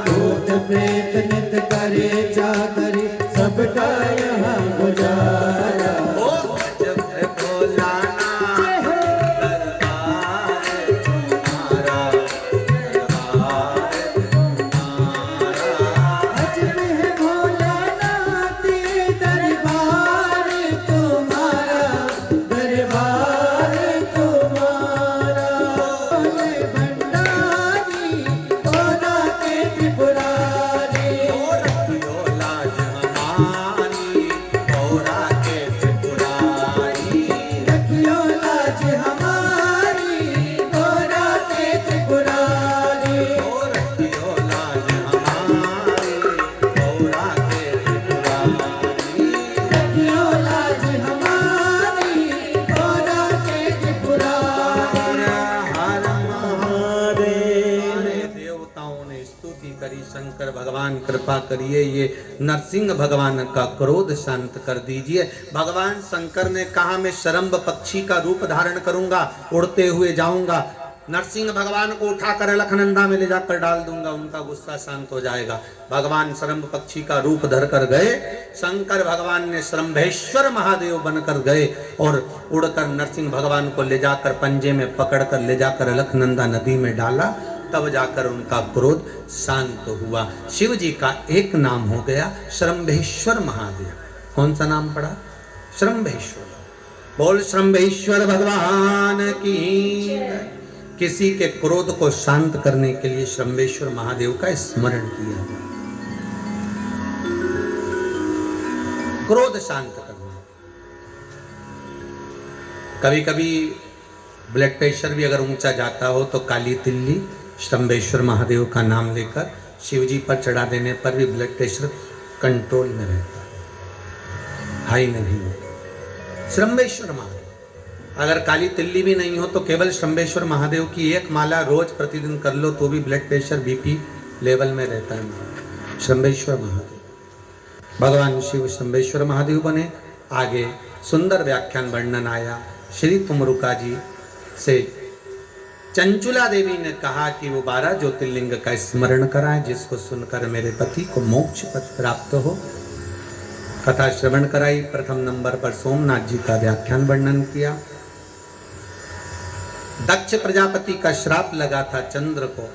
भूत प्रेत नित करे चाकरी, सबका यहाँ गुजारा।
ओ गजब है भोलानाथ दरबार तुम्हारा, दरबार तुम्हारा।
अजब है भोलानाथ ये दरबार तुम्हारा, दरबार तुम्हारा। भोले भंडारी भोला के त्रिपुरारी।
रखियो लाज हमारी गौरा के त्रिपुरारी।
रखियो लाज हमारी गौरा के त्रिपुरारी।
रखियो लाज हमारी गौरा के त्रिपुरारी।
रखियो लाज हमारी गौरा के त्रिपुरारी।
हर महादेव। देवताओं ने स्तुति करी, शंकर भगवान कृपा करिए ये नरसिंह भगवान का क्रोध शांत कर दीजिए। भगवान शंकर ने कहा मैं शरम्भ पक्षी का रूप धारण करूंगा, उड़ते हुए जाऊंगा, नरसिंह भगवान को उठाकर अलखनंदा में ले जाकर डाल दूंगा, उनका गुस्सा शांत हो जाएगा। भगवान शरम्भ पक्षी का रूप धर कर गए। शंकर भगवान ने शरम्भेश्वर महादेव बनकर गए और उड़कर नरसिंह भगवान को ले जाकर पंजे में पकड़कर ले जाकर अलखनंदा नदी में डाला। तब जाकर उनका क्रोध शांत हुआ। शिव जी का एक नाम हो गया शरम्भेश्वर महादेव। कौन सा नाम पड़ा? शरम्भेश्वर। बोल शरम्भेश्वर भगवान की। किसी के क्रोध को शांत करने के लिए शरम्भेश्वर महादेव का स्मरण किया जाए। क्रोध शांत करना। कभी कभी ब्लड प्रेशर भी अगर ऊंचा जाता हो तो काली तिल्ली शंभेश्वर महादेव का नाम लेकर शिव जी पर चढ़ा देने पर भी ब्लड प्रेशर कंट्रोल में रहता है, हाई नहीं होता। शंभेश्वर महादेव, अगर काली तिल्ली भी नहीं हो तो केवल शंभेश्वर महादेव की एक माला रोज प्रतिदिन कर लो तो भी ब्लड प्रेशर बीपी लेवल में रहता है। शंभेश्वर महादेव भगवान शिव शंभेश्वर महादेव बने। आगे सुंदर व्याख्यान वर्णन आया श्री तुमरुका जी से। चंचुला देवी ने कहा कि वो 12 ज्योतिर्लिंग का स्मरण कराएं जिसको सुनकर मेरे पति को मोक्ष पद प्राप्त हो। कथा श्रवण कराई। प्रथम नंबर पर सोमनाथ जी का व्याख्यान वर्णन किया। दक्ष प्रजापति का श्राप लगा था चंद्र को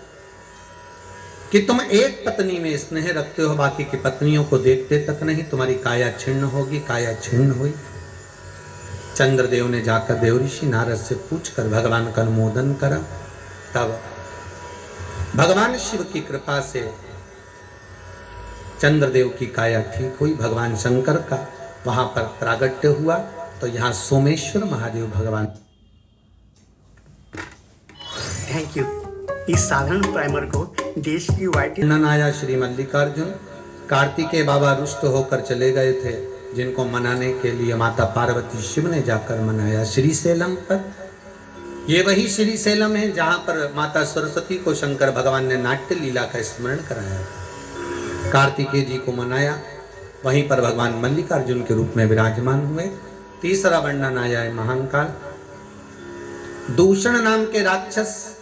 कि तुम एक पत्नी में स्नेह रखते हो, बाकी की पत्नियों को देखते तक नहीं, तुम्हारी काया छिन्न होगी। काया छिन्न हुई। चंद्रदेव ने जाकर देवऋषि नारद से पूछकर भगवान का अनुमोदन करा। तब भगवान शिव की कृपा से चंद्रदेव की काया ठीक हुई। भगवान शंकर का वहां पर प्रागट्य हुआ। तो यहाँ सोमेश्वर महादेव भगवान।
Thank you. इस साधारण प्राइमर को देश की वाइट
नन आया श्री मल्लिकार्जुन। कार्तिकेय बाबा रुष्ट होकर चले गए थे, जिनको मनाने के लिए माता पार्वती शिव ने जाकर मनाया श्रीशैलम पर। ये वही श्रीशैलम है जहां पर माता सरस्वती को शंकर भगवान ने नाट्य लीला का स्मरण कराया। कार्तिकेय जी को मनाया, वहीं पर भगवान मल्लिकार्जुन के रूप में विराजमान हुए। तीसरा वर्णन आया है महाकाल। दूषण नाम के राक्षस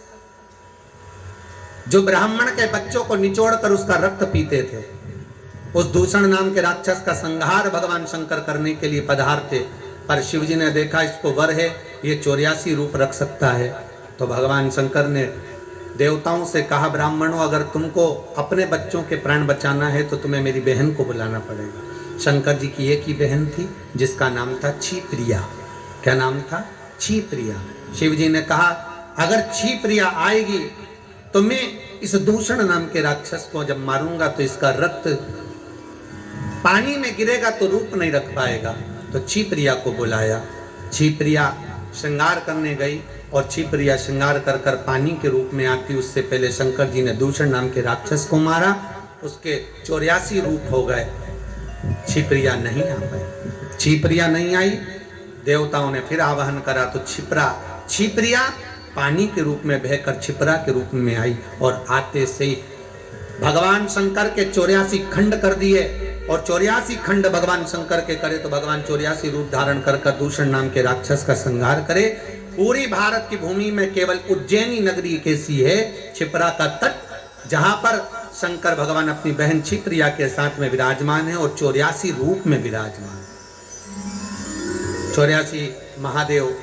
जो ब्राह्मण के बच्चों को निचोड़कर उसका रक्त पीते थे, उस दूषण नाम के राक्षस का संहार भगवान शंकर करने के लिए पधारते। पर शिवजी ने देखा इसको वर है, ये 84 रूप रख सकता है। तो भगवान शंकर ने देवताओं से कहा, ब्राह्मणों अगर तुमको अपने बच्चों के प्राण बचाना है तो तुम्हें मेरी बहन को बुलाना पड़ेगा। शंकर जी की एक ही बहन थी जिसका नाम था क्षिप्रिया। क्या नाम था? क्षिप्रिया। शिवजी ने कहा अगर क्षिप्रिया आएगी तो मैं इस दूषण नाम के राक्षस को जब मारूंगा तो इसका रक्त पानी में गिरेगा तो रूप नहीं रख पाएगा। तो क्षिप्रिया को बुलाया। क्षिप्रिया श्रृंगार करने गई और क्षिप्रिया श्रृंगार कर कर पानी के रूप में आती। उससे पहले शंकर जी ने दूषण नाम के राक्षस को मारा, उसके 84 रूप हो गए। क्षिप्रिया नहीं आ पाई। क्षिप्रिया नहीं आई। देवताओं ने फिर आवाहन करा तो क्षिप्रिया पानी के रूप में बहकर छिपरा के रूप में आई और आते से ही भगवान शंकर के 84 खंड कर दिए। और 84 खंड भगवान शंकर के करे तो भगवान 84 रूप धारण कर कर दूषण नाम के राक्षस का संहार करे। पूरी भारत की भूमि में केवल उज्जैनी नगरी कैसी है, छिपरा का तट, जहां पर शंकर भगवान अपनी बहन क्षिप्रिया के साथ में विराजमान है और 84 रूप में विराजमान। 84 महादेव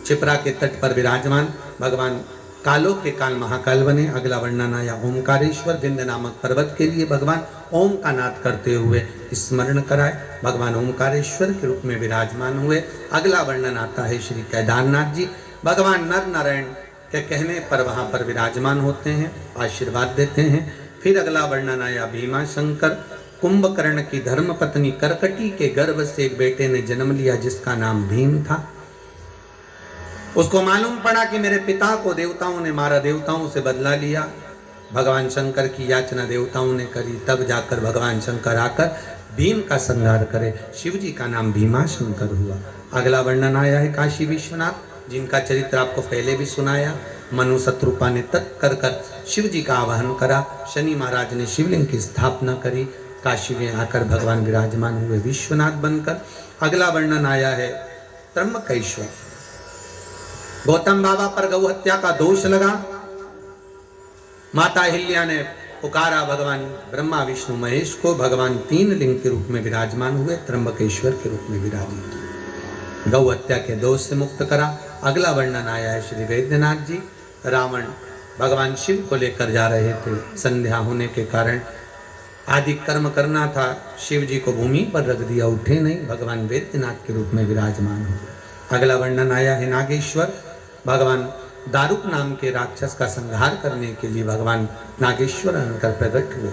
छिपरा के तट पर विराजमान। भगवान कालों के काल महाकाल बने। अगला वर्णन आया ओमकारेश्वर। विंध्य नामक पर्वत के लिए भगवान ओम का नाद करते हुए स्मरण कराए। भगवान ओमकारेश्वर के रूप में विराजमान हुए। अगला वर्णन आता है श्री केदारनाथ जी। भगवान नर नारायण के कहने पर वहां पर विराजमान होते हैं, आशीर्वाद देते हैं। फिर अगला वर्णन आया भीमा शंकर। कुंभकर्ण की धर्मपत्नी करकटी के गर्भ से एक बेटे ने जन्म लिया जिसका नाम भीम था। उसको मालूम पड़ा कि मेरे पिता को देवताओं ने मारा, देवताओं से बदला लिया। भगवान शंकर की याचना देवताओं ने करी, तब जाकर भगवान शंकर आकर भीम का संहार करे। शिव जी का नाम भीमा शंकर हुआ। अगला वर्णन आया है काशी विश्वनाथ, जिनका चरित्र आपको पहले भी सुनाया। मनु शत्रुपा ने तत् कर कर शिव जी का आवाहन करा। शनि महाराज ने शिवलिंग की स्थापना करी। काशी में आकर भगवान विराजमान हुए विश्वनाथ बनकर। अगला वर्णन आया है त्र्यंबकेश्वर। गौतम बाबा पर गौ हत्या का दोष लगा। माता अहिल्या ने पुकारा भगवान ब्रह्मा विष्णु महेश को। भगवान 3 लिंग के रूप में विराजमान हुए, त्र्यंबकेश्वर के रूप में विराजित, गौ हत्या के दोष से मुक्त करा। अगला वर्णन आया है श्री वैद्यनाथ जी। रावण भगवान शिव को लेकर जा रहे थे। संध्या होने के कारण आदि कर्म करना था, शिव जी को भूमि पर रख दिया, उठे नहीं। भगवान वैद्यनाथ के रूप में विराजमान हुए। अगला वर्णन आया है नागेश्वर। भगवान दारुक नाम के राक्षस का संहार करने के लिए भगवान नागेश्वर बनकर प्रकट हुए।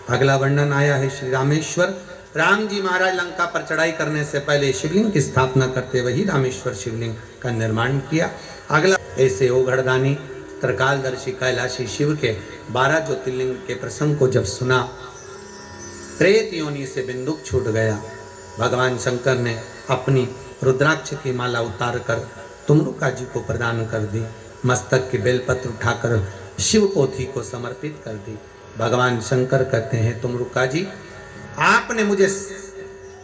अगला वर्णन आया है श्री रामेश्वर। राम जी महाराज लंका पर चढ़ाई करने से पहले शिवलिंग की स्थापना करते वही रामेश्वर शिवलिंग का निर्माण किया। अगला ऐसे ओघड़दानी त्रिकालदर्शी कैलाशी शिव के 12 ज्योतिर्लिंग के प्रसंग को जब सुना, प्रेत योनि से बिंदुक छूट गया। भगवान शंकर ने अपनी रुद्राक्ष की माला उतार कर तुमरुका जी को प्रदान कर दी। मस्तक के बेलपत्र उठाकर शिव पोथी को समर्पित कर दी। भगवान शंकर कहते हैं तुमरुका जी आपने मुझे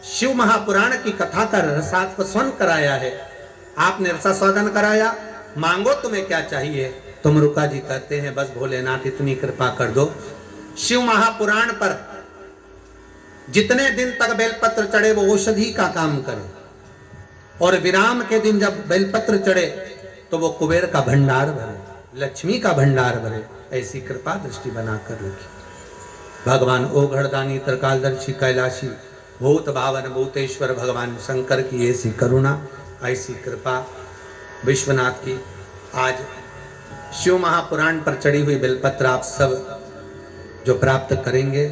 शिव महापुराण की कथा का रसास्वादन कराया है, आपने रसास्वादन कराया, मांगो तुम्हें क्या चाहिए। तुम रुका जी कहते हैं बस भोलेनाथ इतनी कृपा कर दो, शिव महापुराण पर जितने दिन तक बेलपत्र चढ़े वो औषधि का काम करे, और विराम के दिन जब बेलपत्र चढ़े तो वो कुबेर का भंडार भरे, लक्ष्मी का भंडार भरे। ऐसी कृपा दृष्टि बनाकर रखी। भगवान ओघड़दानी त्रिकालदर्शी कैलाशी भूत भावन भूतेश्वर भगवान शंकर की ऐसी करुणा, ऐसी कृपा विश्वनाथ की। आज शिव महापुराण पर चढ़ी हुई बेलपत्र आप सब जो प्राप्त करेंगे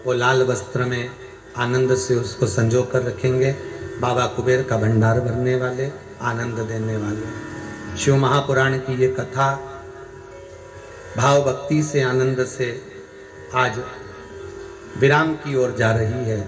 वो लाल वस्त्र में आनंद से उसको संजो कर रखेंगे। बाबा कुबेर का भंडार भरने वाले, आनंद देने वाले। शिव महापुराण की ये कथा भाव भक्ति से, आनंद से आज विराम की ओर जा रही है।